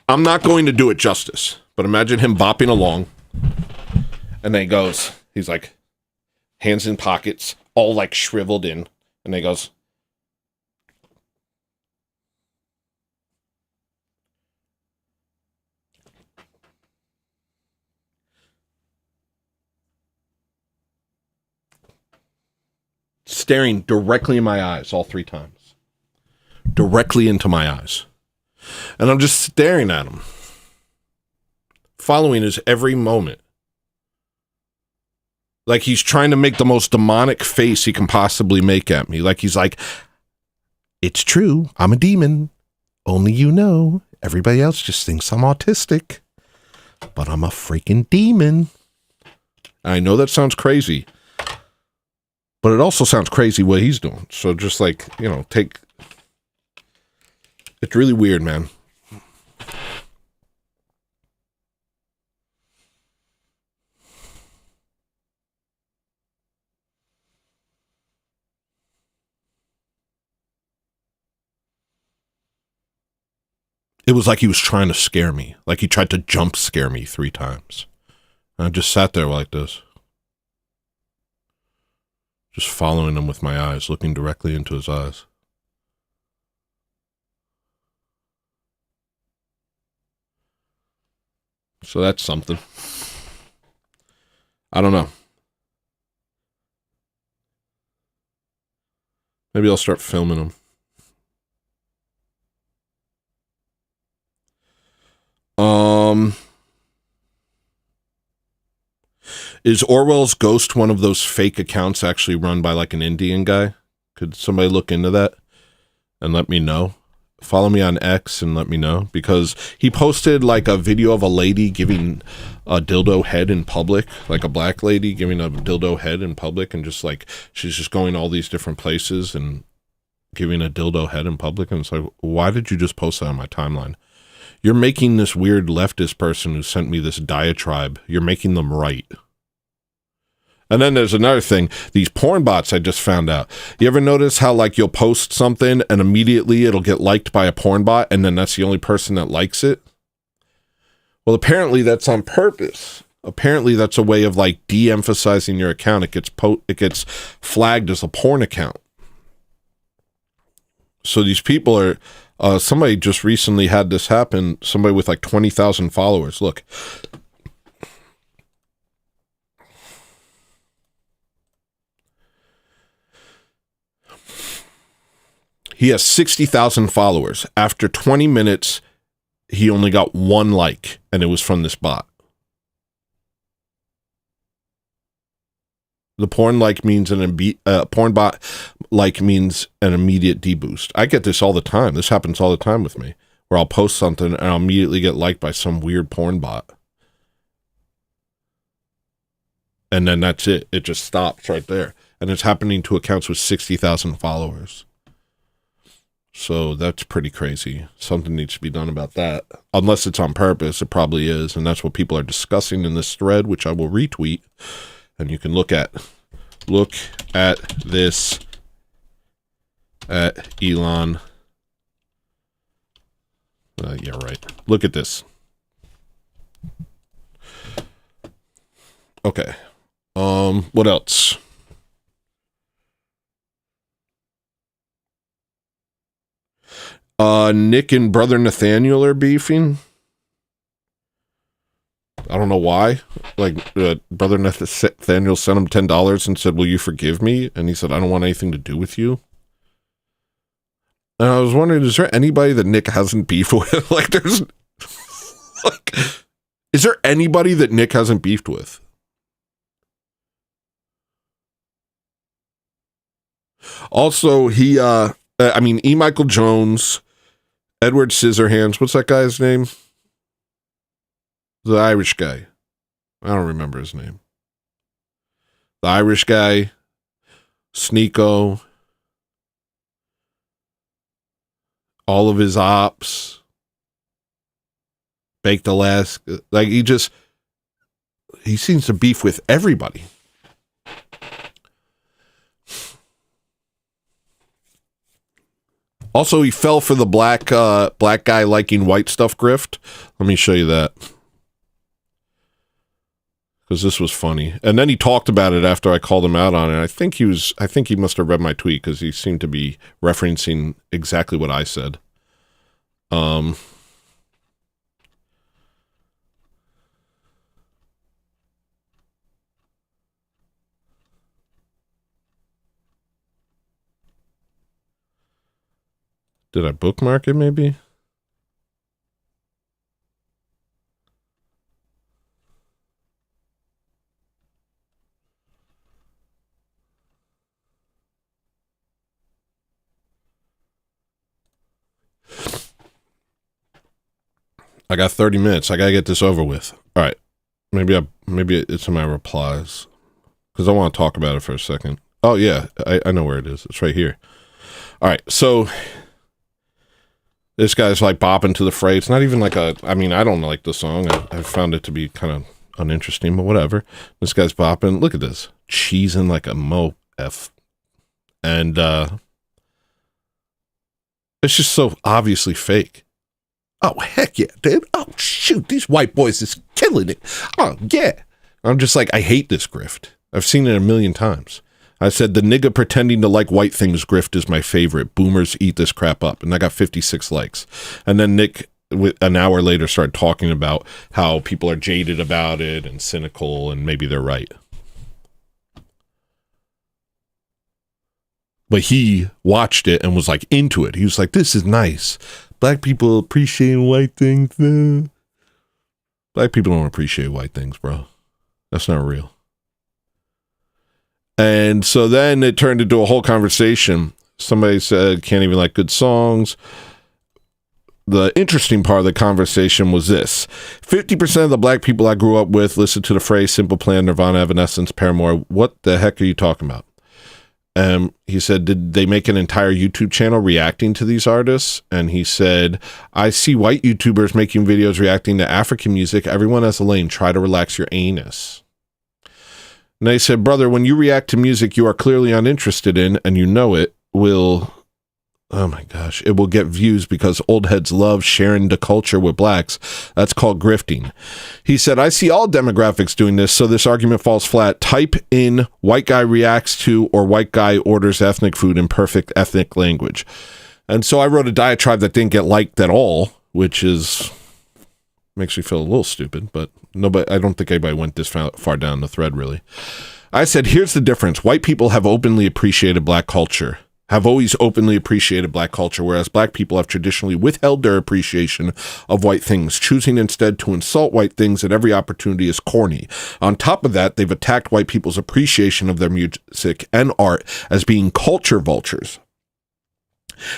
I'm not going to do it justice, but imagine him bopping along and then he's like hands in pockets, all like shriveled in, and then he goes, staring directly in my eyes all 3 times. Directly into my eyes. And I'm just staring at him. Following his every moment. Like he's trying to make the most demonic face he can possibly make at me. Like he's like, it's true, I'm a demon. Only you know. Everybody else just thinks I'm autistic. But I'm a freaking demon. I know that sounds crazy. But it also sounds crazy what he's doing. So just like, it's really weird, man. It was like he was trying to scare me. Like he tried to jump scare me 3 times. And I just sat there like this. Just following him with my eyes, looking directly into his eyes. So that's something. I don't know. Maybe I'll start filming him. Is Orwell's Ghost one of those fake accounts actually run by like an Indian guy? Could somebody look into that and let me know? Follow me on X and let me know, because he posted like a video of a lady giving a dildo head in public, like a black lady giving a dildo head in public, and just like she's just going all these different places and giving a dildo head in public. And it's like, why did you just post that on my timeline? You're making this weird leftist person who sent me this diatribe, you're making them right. And then there's another thing. These porn bots I just found out. You ever notice how like you'll post something and immediately it'll get liked by a porn bot and then that's the only person that likes it? Well, apparently that's on purpose. Apparently that's a way of like de-emphasizing your account. It gets flagged as a porn account. So these people are, somebody just recently had this happen. Somebody with like 20,000 followers. Look. He has 60,000 followers. After 20 minutes, he only got one like, and it was from this bot. The porn like means porn bot like means an immediate deboost. I get this all the time. This happens all the time with me, where I'll post something and I'll immediately get liked by some weird porn bot. And then that's it. It just stops right there. And it's happening to accounts with 60,000 followers. So that's pretty crazy. Something needs to be done about that. Unless it's on purpose, it probably is. And that's what people are discussing in this thread, which I will retweet. And you can look at this at Elon. Yeah, right. Look at this. Okay. What else? Nick and brother Nathaniel are beefing. I don't know why. Like, brother Nathaniel sent him $10 and said, "Will you forgive me?" And he said, "I don't want anything to do with you." And I was wondering, is there anybody that Nick hasn't beefed with? Like, there's, like, is there anybody that Nick hasn't beefed with? Also, E. Michael Jones, Edward Scissorhands, what's that guy's name? The Irish guy. I don't remember his name. The Irish guy, Sneeko, all of his ops, Baked Alaska. Like, he seems to beef with everybody. Also, he fell for the black guy liking white stuff grift. Let me show you that. Because this was funny. And then he talked about it after I called him out on it. I think he must have read my tweet because he seemed to be referencing exactly what I said. Did I bookmark it maybe? I got 30 minutes. I gotta get this over with. All right. Maybe it's in my replies because I want to talk about it for a second. Oh yeah, I know where it is. It's right here. All right. So this guy's like bopping to the fray. It's not even like I don't like the song. I found it to be kind of uninteresting, but whatever. This guy's bopping. Look at this. Cheesing like a mo-f. And it's just so obviously fake. Oh, heck yeah, dude. Oh, shoot. These white boys is killing it. Oh, yeah. I'm just like, I hate this grift. I've seen it a million times. I said, the nigga pretending to like white things grift is my favorite. Boomers eat this crap up. And I got 56 likes. And then Nick, an hour later, started talking about how people are jaded about it and cynical, and maybe they're right. But he watched it and was like into it. He was like, this is nice. Black people appreciating white things. Black people don't appreciate white things, bro. That's not real. And so then it turned into a whole conversation. Somebody said, can't even like good songs. The interesting part of the conversation was this. 50% of the black people I grew up with listened to the phrase Simple Plan, Nirvana, Evanescence, Paramore. What the heck are you talking about? He said, did they make an entire YouTube channel reacting to these artists? And he said, I see white YouTubers making videos reacting to African music. Everyone has a lane. Try to relax your anus. And they said, brother, when you react to music you are clearly uninterested in, and you know it will, oh my gosh, it will get views because old heads love sharing the culture with blacks. That's called grifting. He said, I see all demographics doing this, so this argument falls flat. Type in white guy reacts to or white guy orders ethnic food in perfect ethnic language. And so I wrote a diatribe that didn't get liked at all, which is, makes me feel a little stupid, but nobody, I don't think anybody went this far down the thread, really. I said, here's the difference. White people have openly appreciated black culture, have always openly appreciated black culture, whereas black people have traditionally withheld their appreciation of white things, choosing instead to insult white things at every opportunity as corny. On top of that, they've attacked white people's appreciation of their music and art as being culture vultures,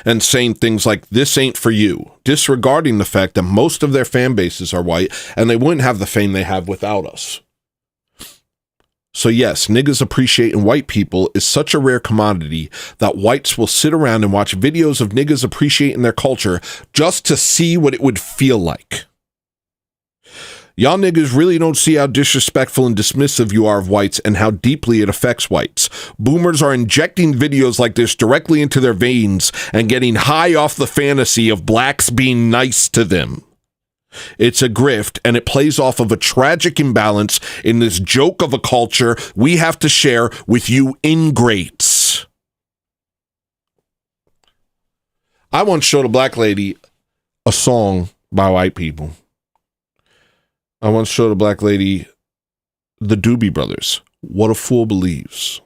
and saying things like, this ain't for you, disregarding the fact that most of their fan bases are white, and they wouldn't have the fame they have without us. So yes, niggas appreciating white people is such a rare commodity that whites will sit around and watch videos of niggas appreciating their culture just to see what it would feel like. Y'all niggas really don't see how disrespectful and dismissive you are of whites and how deeply it affects whites. Boomers are injecting videos like this directly into their veins and getting high off the fantasy of blacks being nice to them. It's a grift, and it plays off of a tragic imbalance in this joke of a culture we have to share with you ingrates. I once showed a black lady a song by white people. I once showed a black lady the Doobie Brothers, What a Fool Believes.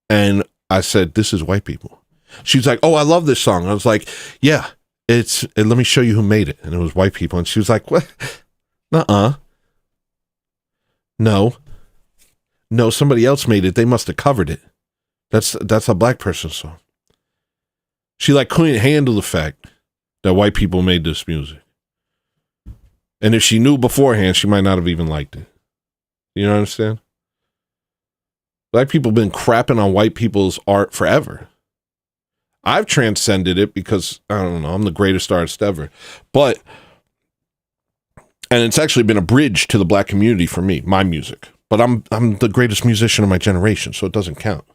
And I said, this is white people. She's like, oh, I love this song. I was like, yeah, let me show you who made it. And it was white people. And she was like, what? Nuh-uh. No, somebody else made it. They must have covered it. That's a black person's song. She like couldn't handle the fact that white people made this music. And if she knew beforehand, she might not have even liked it. You know what I'm saying? Black people have been crapping on white people's art forever. I've transcended it because, I don't know, I'm the greatest artist ever. And it's actually been a bridge to the black community for me, my music. But I'm the greatest musician of my generation, so it doesn't count.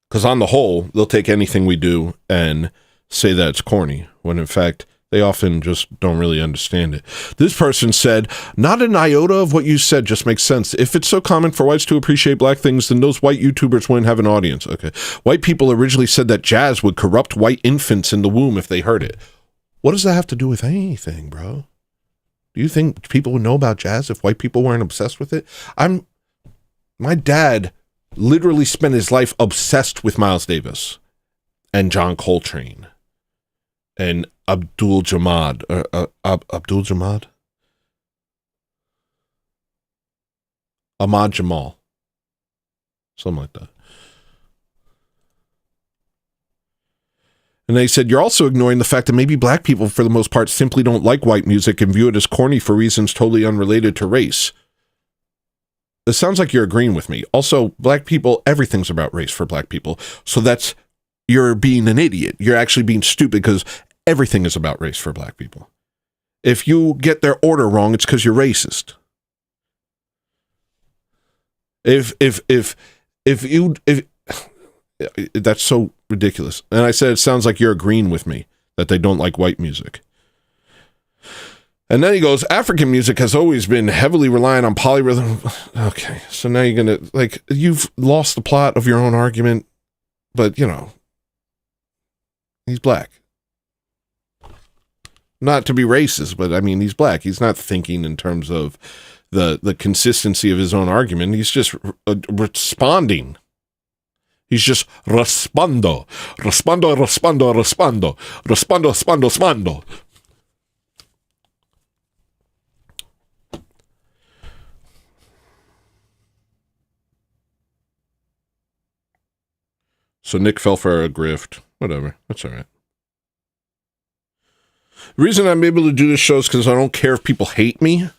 Because on the whole, they'll take anything we do and say that it's corny, when in fact, they often just don't really understand it. This person said, not an iota of what you said just makes sense. If it's so common for whites to appreciate black things, then those white YouTubers wouldn't have an audience. Okay. White people originally said that jazz would corrupt white infants in the womb if they heard it. What does that have to do with anything, bro? Do you think people would know about jazz if white people weren't obsessed with it? My dad literally spent his life obsessed with Miles Davis and John Coltrane and Abdul Jamad. Ahmad Jamal. Something like that. And they said, you're also ignoring the fact that maybe black people, for the most part, simply don't like white music and view it as corny for reasons totally unrelated to race. It sounds like you're agreeing with me. Also, black people, everything's about race for black people. So you're being an idiot. You're actually being stupid because everything is about race for black people. If you get their order wrong, it's because you're racist. If that's so ridiculous. And I said, it sounds like you're agreeing with me that they don't like white music. And then he goes, African music has always been heavily reliant on polyrhythm. Okay, so now you're going to, you've lost the plot of your own argument, but, he's black. Not to be racist, but, he's black. He's not thinking in terms of the consistency of his own argument. He's just responding. He's just respondo. Respondo. So Nick fell for a grift. Whatever. That's all right. The reason I'm able to do this show is because I don't care if people hate me. I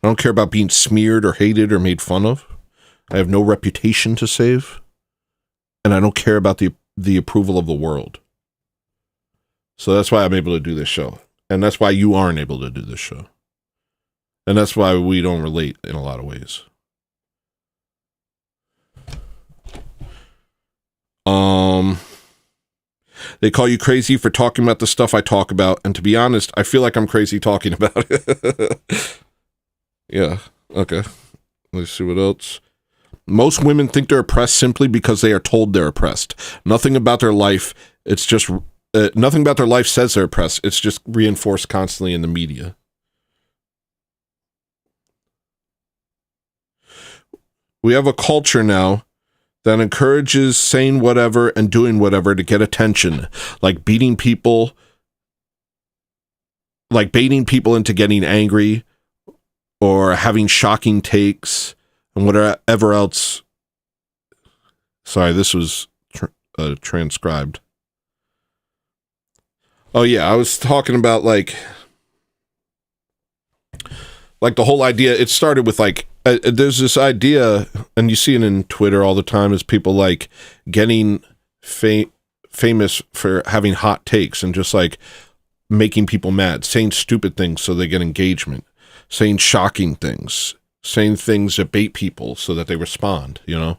don't care about being smeared or hated or made fun of. I have no reputation to save. and I don't care about the approval of the world. So that's why I'm able to do this show. And that's why you aren't able to do this show. And that's why we don't relate in a lot of ways. They call you crazy for talking about the stuff I talk about, and to be honest, I feel like I'm crazy talking about it. Yeah, okay. Let's see what else. Most women think they're oppressed simply because they are told they're oppressed. Nothing about their life, nothing about their life says they're oppressed. It's just reinforced constantly in the media. We have a culture now that encourages saying whatever and doing whatever to get attention, like baiting people into getting angry or having shocking takes and whatever else. Sorry, this was transcribed. Oh yeah, I was talking about like the whole idea. It started with like, there's this idea, and you see it in Twitter all the time, is people like getting famous for having hot takes and just like making people mad, saying stupid things so they get engagement, saying shocking things, saying things that bait people so that they respond, you know?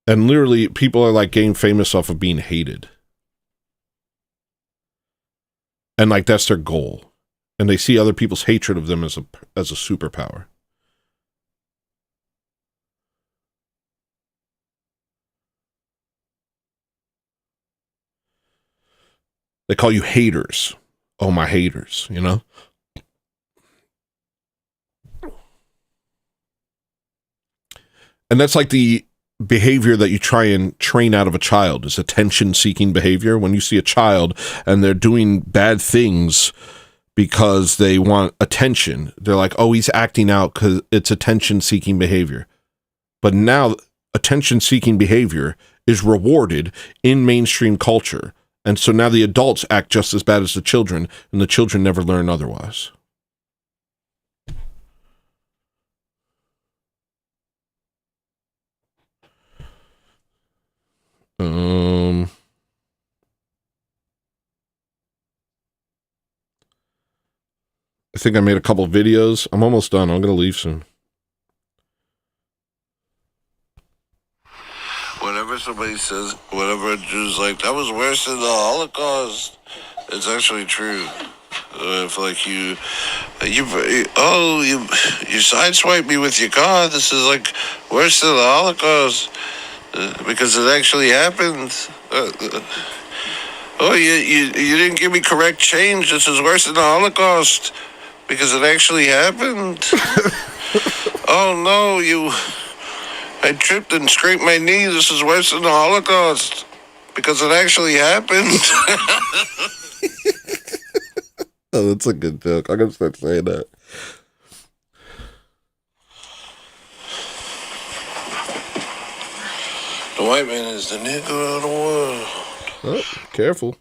And literally people are like getting famous off of being hated. And like that's their goal. And they see other people's hatred of them as a superpower. They call you haters. Oh, my haters, you know? And that's like the behavior that you try and train out of a child, is attention-seeking behavior. When you see a child and they're doing bad things because they want attention, they're like, oh, he's acting out because it's attention-seeking behavior. But now attention-seeking behavior is rewarded in mainstream culture. And so now the adults act just as bad as the children, and the children never learn otherwise. I think I made a couple videos. I'm almost done. I'm going to leave soon. Whenever somebody says, whatever a Jew's like, that was worse than the Holocaust, it's actually true. If like you sideswipe me with your car, this is like worse than the Holocaust because it actually happened. You didn't give me correct change. This is worse than the Holocaust because it actually happened. Oh no, I tripped and scraped my knee. This is worse than the Holocaust because it actually happened. Oh, that's a good joke. I'm going to start saying that. The white man is the nigger of the world. Oh, careful.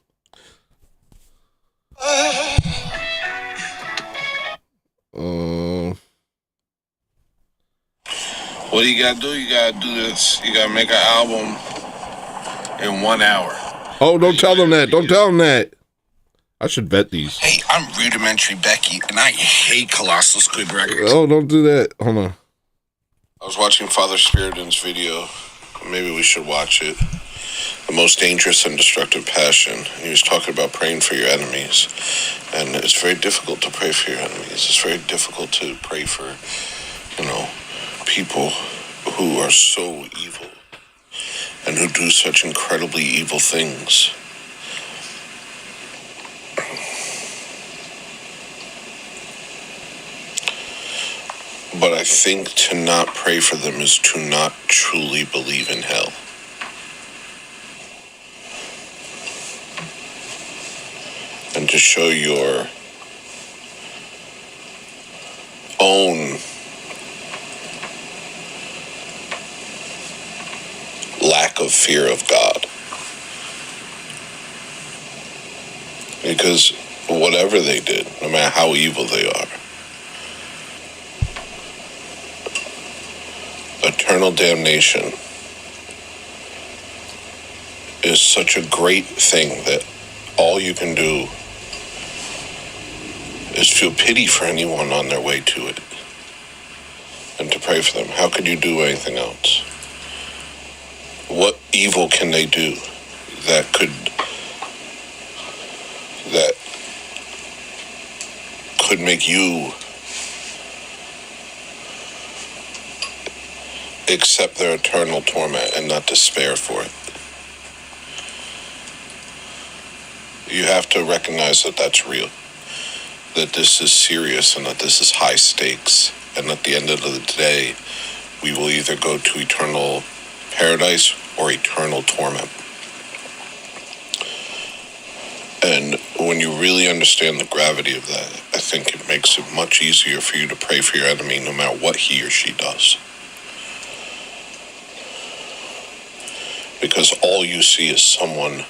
What do you gotta do? You gotta do this. You gotta make an album in 1 hour. Oh, don't tell them that. Don't tell them that. I should vet these. Hey, I'm Rudimentary Becky, and I hate Colossal Squid Records. Oh, don't do that. Hold on. I was watching Father Spiridon's video. Maybe we should watch it. The most dangerous and destructive passion. And he was talking about praying for your enemies. And it's very difficult to pray for your enemies. It's very difficult to pray for, people who are so evil and who do such incredibly evil things. But I think to not pray for them is to not truly believe in hell. And to show your own lack of fear of God. Because whatever they did, no matter how evil they are, eternal damnation is such a great thing that all you can do is feel pity for anyone on their way to it and to pray for them. How could you do anything else? What evil can they do that could make you accept their eternal torment and not despair for it? You have to recognize that that's real, that this is serious and that this is high stakes, and at the end of the day, we will either go to eternal paradise or eternal torment. And when you really understand the gravity of that, I think it makes it much easier for you to pray for your enemy no matter what he or she does. Because all you see is someone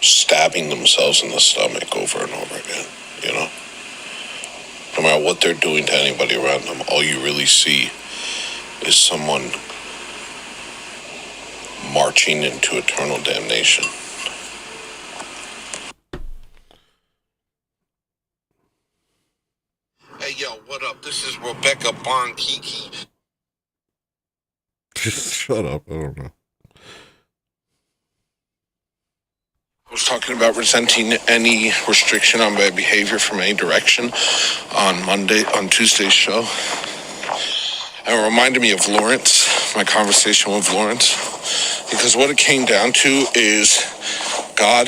stabbing themselves in the stomach over and over again, you know? No matter what they're doing to anybody around them, all you really see is someone marching into eternal damnation. Hey, yo, what up? This is Rebecca Bonkiki. Shut up. I don't know. I was talking about resenting any restriction on my behavior from any direction on Tuesday's show. And it reminded me of Lawrence, my conversation with Lawrence. Because what it came down to is God,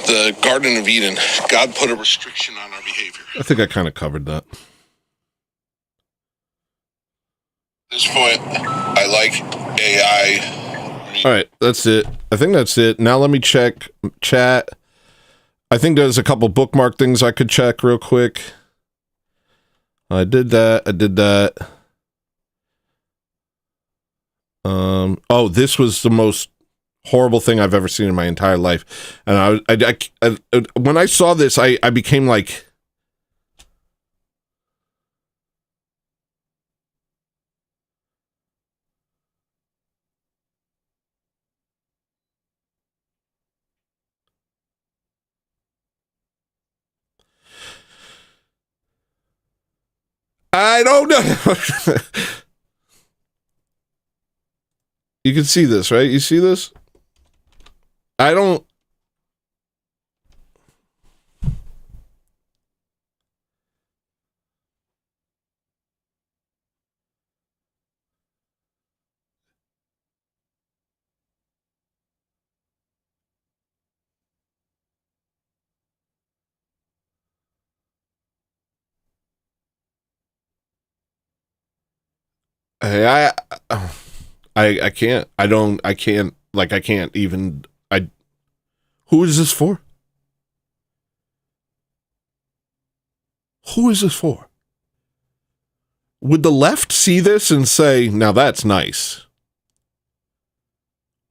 the Garden of Eden, God put a restriction on our behavior. I think I kind of covered that. At this point, I like AI. All right, that's it. I think that's it. Now let me check chat. I think there's a couple bookmark things I could check real quick. I did that. Oh, this was the most horrible thing I've ever seen in my entire life. And I when I saw this, I became like, I don't know. You can see this, right? You see this? I don't. Hey, I can't. I can't. Like, I can't even. Who is this for? Who is this for? Would the left see this and say, now that's nice?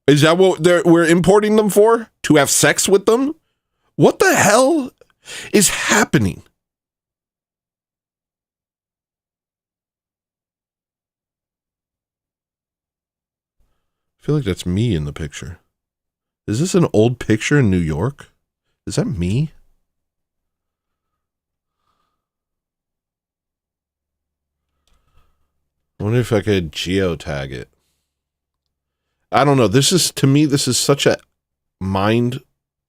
Is that what we're importing them for? To have sex with them? What the hell is happening? I feel like that's me in the picture. Is this an old picture in New York? Is that me? I wonder if I could geotag it. I don't know. This is, to me, this is such a mind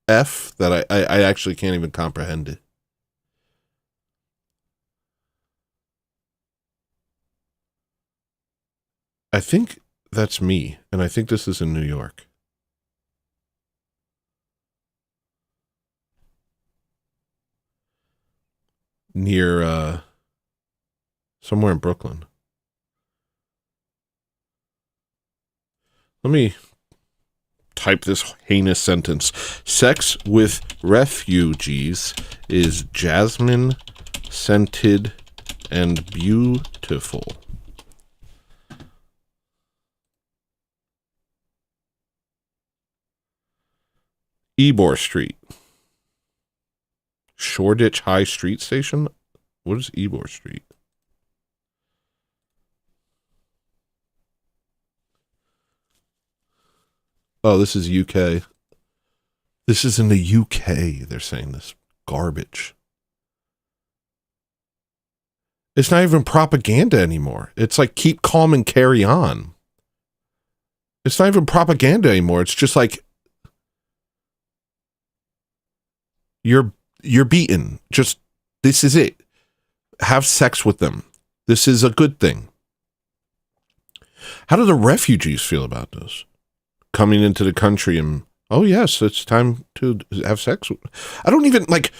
F that I actually can't even comprehend it. I think that's me, and I think this is in New York. Near, somewhere in Brooklyn. Let me type this heinous sentence. Sex with refugees is jasmine scented and beautiful. Ybor Street. Shoreditch High Street Station? What is Ybor Street? Oh, this is UK. This is in the UK. They're saying this garbage. It's not even propaganda anymore. It's like keep calm and carry on. It's not even propaganda anymore. It's just like you're beaten. Just this is it. Have sex with them. This is a good thing. How do the refugees feel about this? Coming into the country and, oh yes, it's time to have sex. I don't even, like,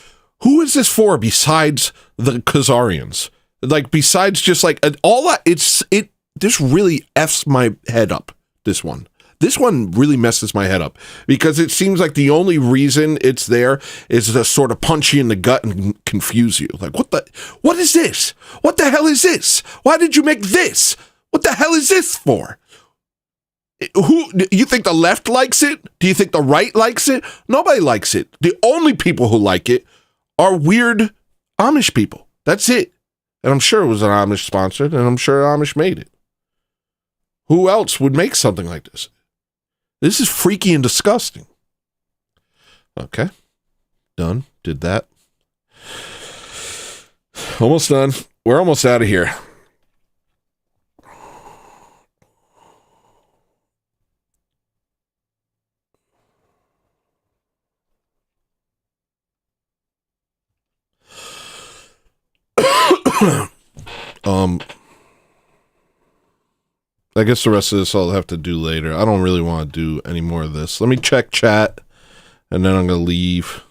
who is this for besides the Khazarians? Like, besides just, like, all that, this really F's my head up, this one. This one really messes my head up because it seems like the only reason it's there is to sort of punch you in the gut and confuse you. Like, what is this? What the hell is this? Why did you make this? What the hell is this for? Who, you think the left likes it? Do you think the right likes it? Nobody likes it. The only people who like it are weird Amish people. That's it. And I'm sure it was an Amish sponsored, and I'm sure Amish made it. Who else would make something like this? This is freaky and disgusting. Okay. Done. Did that. Almost done. We're almost out of here. I guess the rest of this I'll have to do later. I don't really want to do any more of this. Let me check chat, and then I'm going to leave.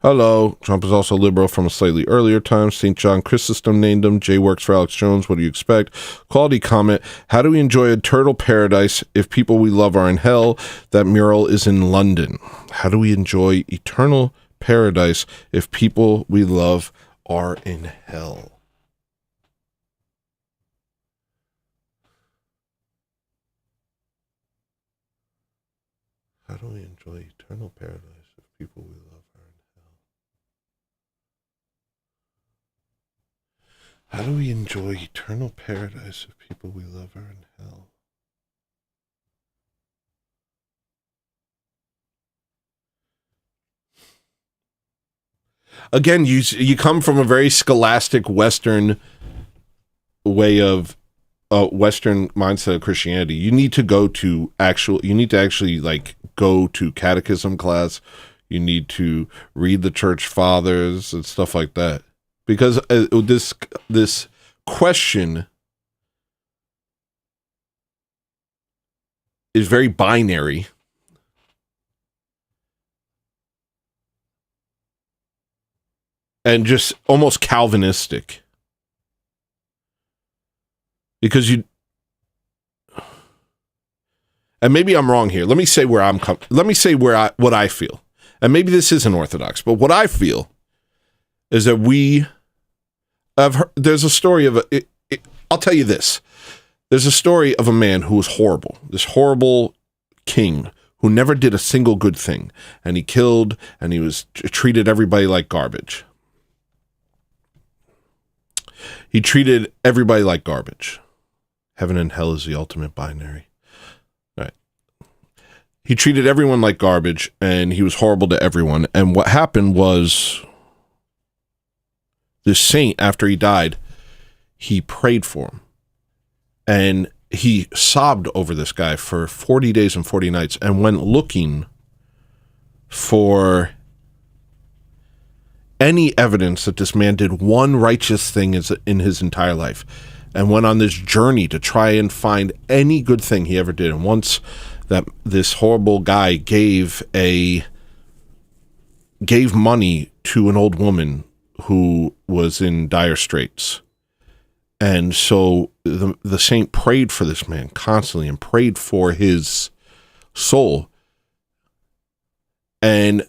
Hello. Trump is also liberal from a slightly earlier time. St. John Chrysostom named him. Jay works for Alex Jones. What do you expect? Quality comment. How do we enjoy a turtle paradise if people we love are in hell? That mural is in London. How do we enjoy eternal paradise if people we love are in hell? How do we enjoy eternal paradise if people we love are in hell? How do we enjoy eternal paradise if people we love are in hell? Again, you come from a very scholastic Western way of Western mindset of Christianity. You need to actually like go to catechism class. You need to read the church fathers and stuff like that, because this question is very binary. And just almost Calvinistic. Because and maybe I'm wrong here. Let me say what I feel. And maybe this isn't orthodox, but what I feel is that there's a story of I'll tell you this. There's a story of a man who was horrible. This horrible king who never did a single good thing. And he killed, and he treated everybody like garbage. He treated everybody like garbage. Heaven and hell is the ultimate binary. All right. He treated everyone like garbage, and he was horrible to everyone. And what happened was, this saint, after he died, he prayed for him. And he sobbed over this guy for 40 days and 40 nights and went looking for any evidence that this man did one righteous thing in his entire life, and went on this journey to try and find any good thing he ever did. And once that this horrible guy gave money to an old woman who was in dire straits. And so the saint prayed for this man constantly and prayed for his soul. And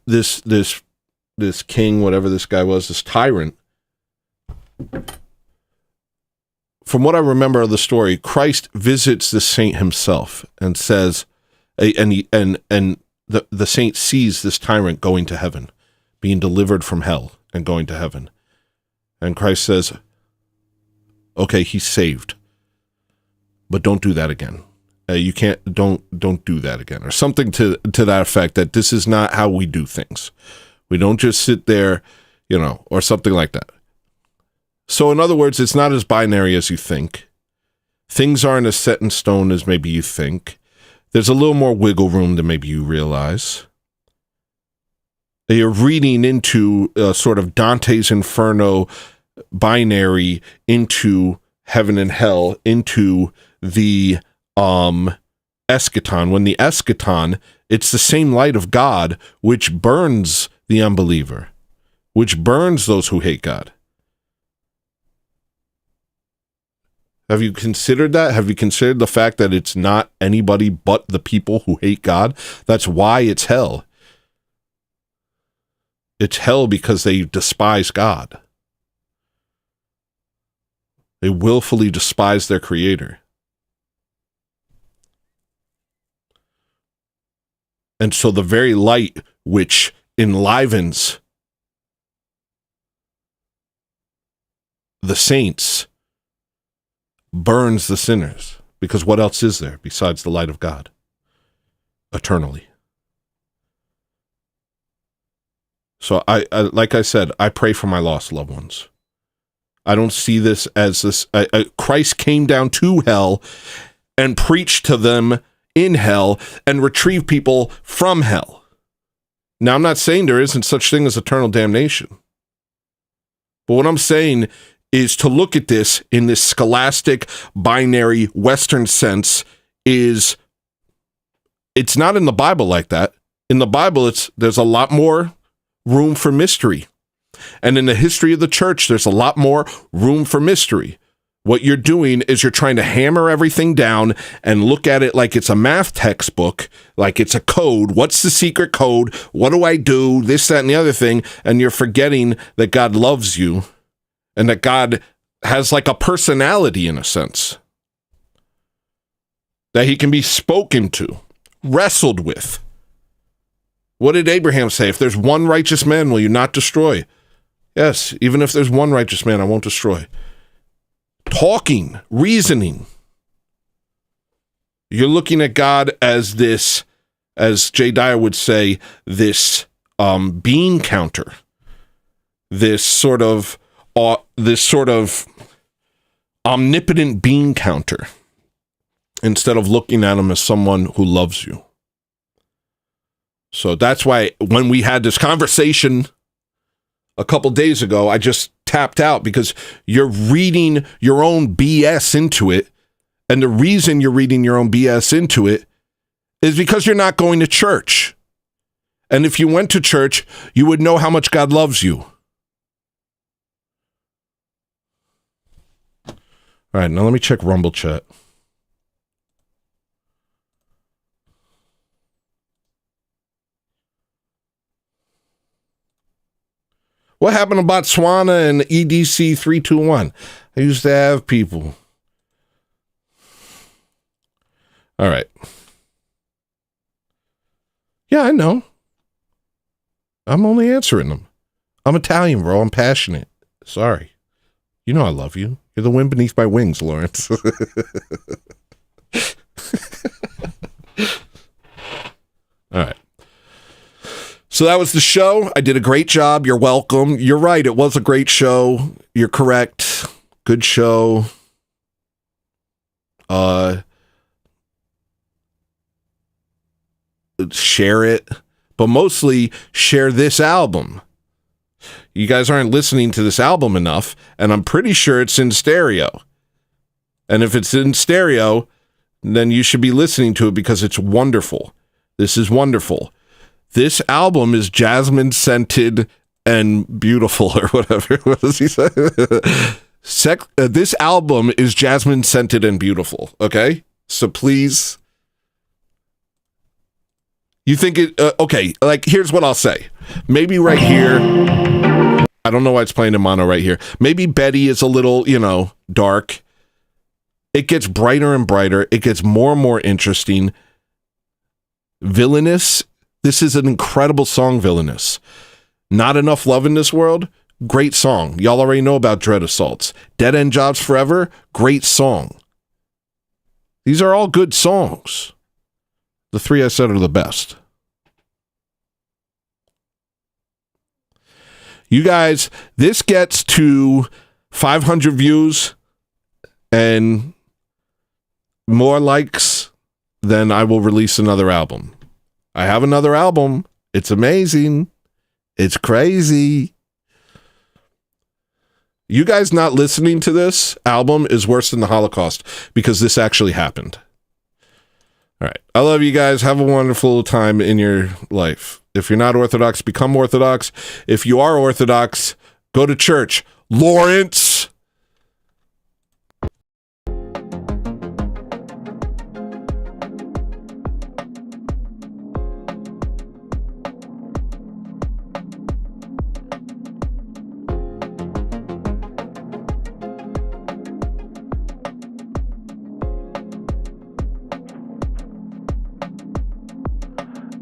this king, whatever this guy was, this tyrant, from what I remember of the story, Christ visits the saint himself and says, and the saint sees this tyrant going to heaven, being delivered from hell and going to heaven. And Christ says, okay, he's saved, but don't do that again. You can't, don't do that again, or something to that effect, that this is not how we do things. We don't just sit there, or something like that. So in other words, it's not as binary as you think. Things aren't as set in stone as maybe you think. There's a little more wiggle room than maybe you realize. You're reading into sort of Dante's Inferno binary into heaven and hell, into the eschaton. When the eschaton, it's the same light of God which burns the unbeliever, which burns those who hate God. Have you considered that? Have you considered the fact that it's not anybody but the people who hate God? That's why it's hell. It's hell because they despise God. They willfully despise their Creator. And so the very light which enlivens the saints burns the sinners, because what else is there besides the light of God eternally? So I like I said, I pray for my lost loved ones. I don't see this as this. Christ came down to hell and preached to them in hell and retrieved people from hell. Now, I'm not saying there isn't such thing as eternal damnation. But what I'm saying is to look at this in this scholastic, binary, Western sense it's not in the Bible like that. In the Bible, there's a lot more room for mystery. And in the history of the church, there's a lot more room for mystery. What you're doing is you're trying to hammer everything down and look at it like it's a math textbook, like it's a code. What's the secret code? What do I do? This, that, and the other thing. And you're forgetting that God loves you and that God has like a personality in a sense. That he can be spoken to, wrestled with. What did Abraham say? If there's one righteous man, will you not destroy? Yes, even if there's one righteous man, I won't destroy. Talking, reasoning. You're looking at God as this, as Jay Dyer would say, this bean counter. This sort of omnipotent bean counter, instead of looking at him as someone who loves you. So that's why when we had this conversation a couple days ago, I just tapped out, because you're reading your own BS into it. And the reason you're reading your own BS into it is because you're not going to church. And if you went to church, you would know how much God loves you. All right, now let me check Rumble chat. What happened to Botswana and EDC 321? I used to have people. All right. Yeah, I know. I'm only answering them. I'm Italian, bro. I'm passionate. Sorry. You know I love you. You're the wind beneath my wings, Lawrence. All right. So that was the show. I did a great job. You're welcome. You're right. It was a great show. You're correct. Good show. Share it, but mostly share this album. You guys aren't listening to this album enough, and I'm pretty sure it's in stereo. And if it's in stereo, then you should be listening to it, because it's wonderful. This is wonderful. This album is jasmine scented and beautiful, or whatever. What does he say? This album is jasmine scented and beautiful. Okay, so please. You think it? Okay, like here's what I'll say. Maybe right here. I don't know why it's playing in mono right here. Maybe Betty is a little, dark. It gets brighter and brighter. It gets more and more interesting. Villainous. This is an incredible song, Villainous. Not Enough Love in This World. great song. Y'all already know about Dread Assaults. Dead End Jobs Forever, great song. These are all good songs. The three I said are the best. You guys, this gets to 500 views and more likes, then I will release another album. I have another album. It's amazing. It's crazy. You guys not listening to this album is worse than the Holocaust because this actually happened. All right. I love you guys. Have a wonderful time in your life. If you're not Orthodox, become Orthodox. If you are Orthodox, go to church. Lawrence.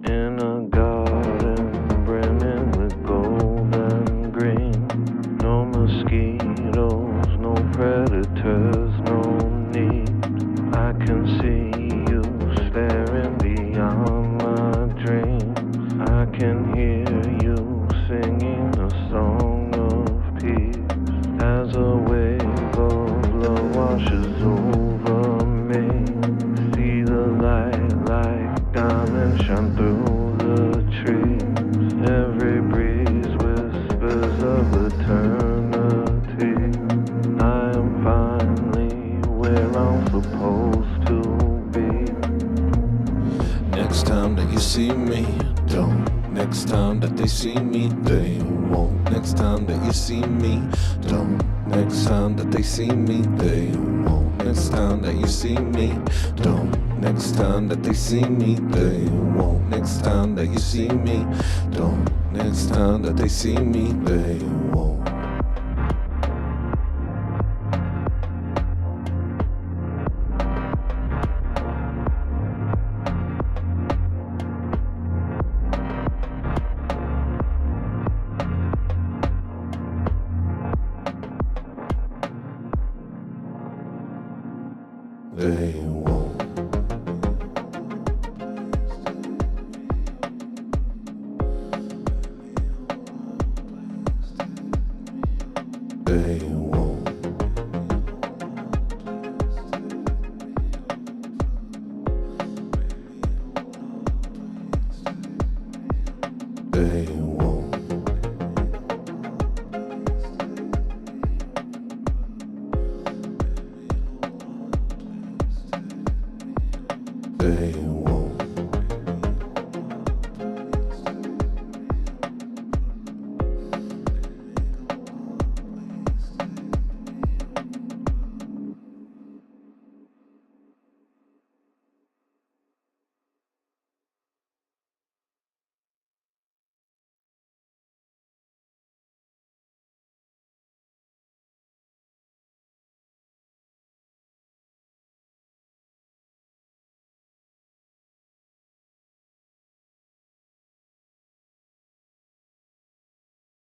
In a garden brimming with gold and green. No mosquitoes, no predators, no need. I can see you staring beyond my dreams. I can hear you singing a song of peace. As a wave of love washes over me. See the light like diamonds shine through the trees. Every breeze whispers of eternity. I am finally where I'm supposed to be. Next time that you see me, don't. Next time that they see me, they won't. Next time that you see me, don't. Next time that they see me, they won't. Next time that you see me, don't. Next time that they see me, they won't. Next time that you see me, don't. Next time that they see me, they won't. They won't. They won't. They won't. They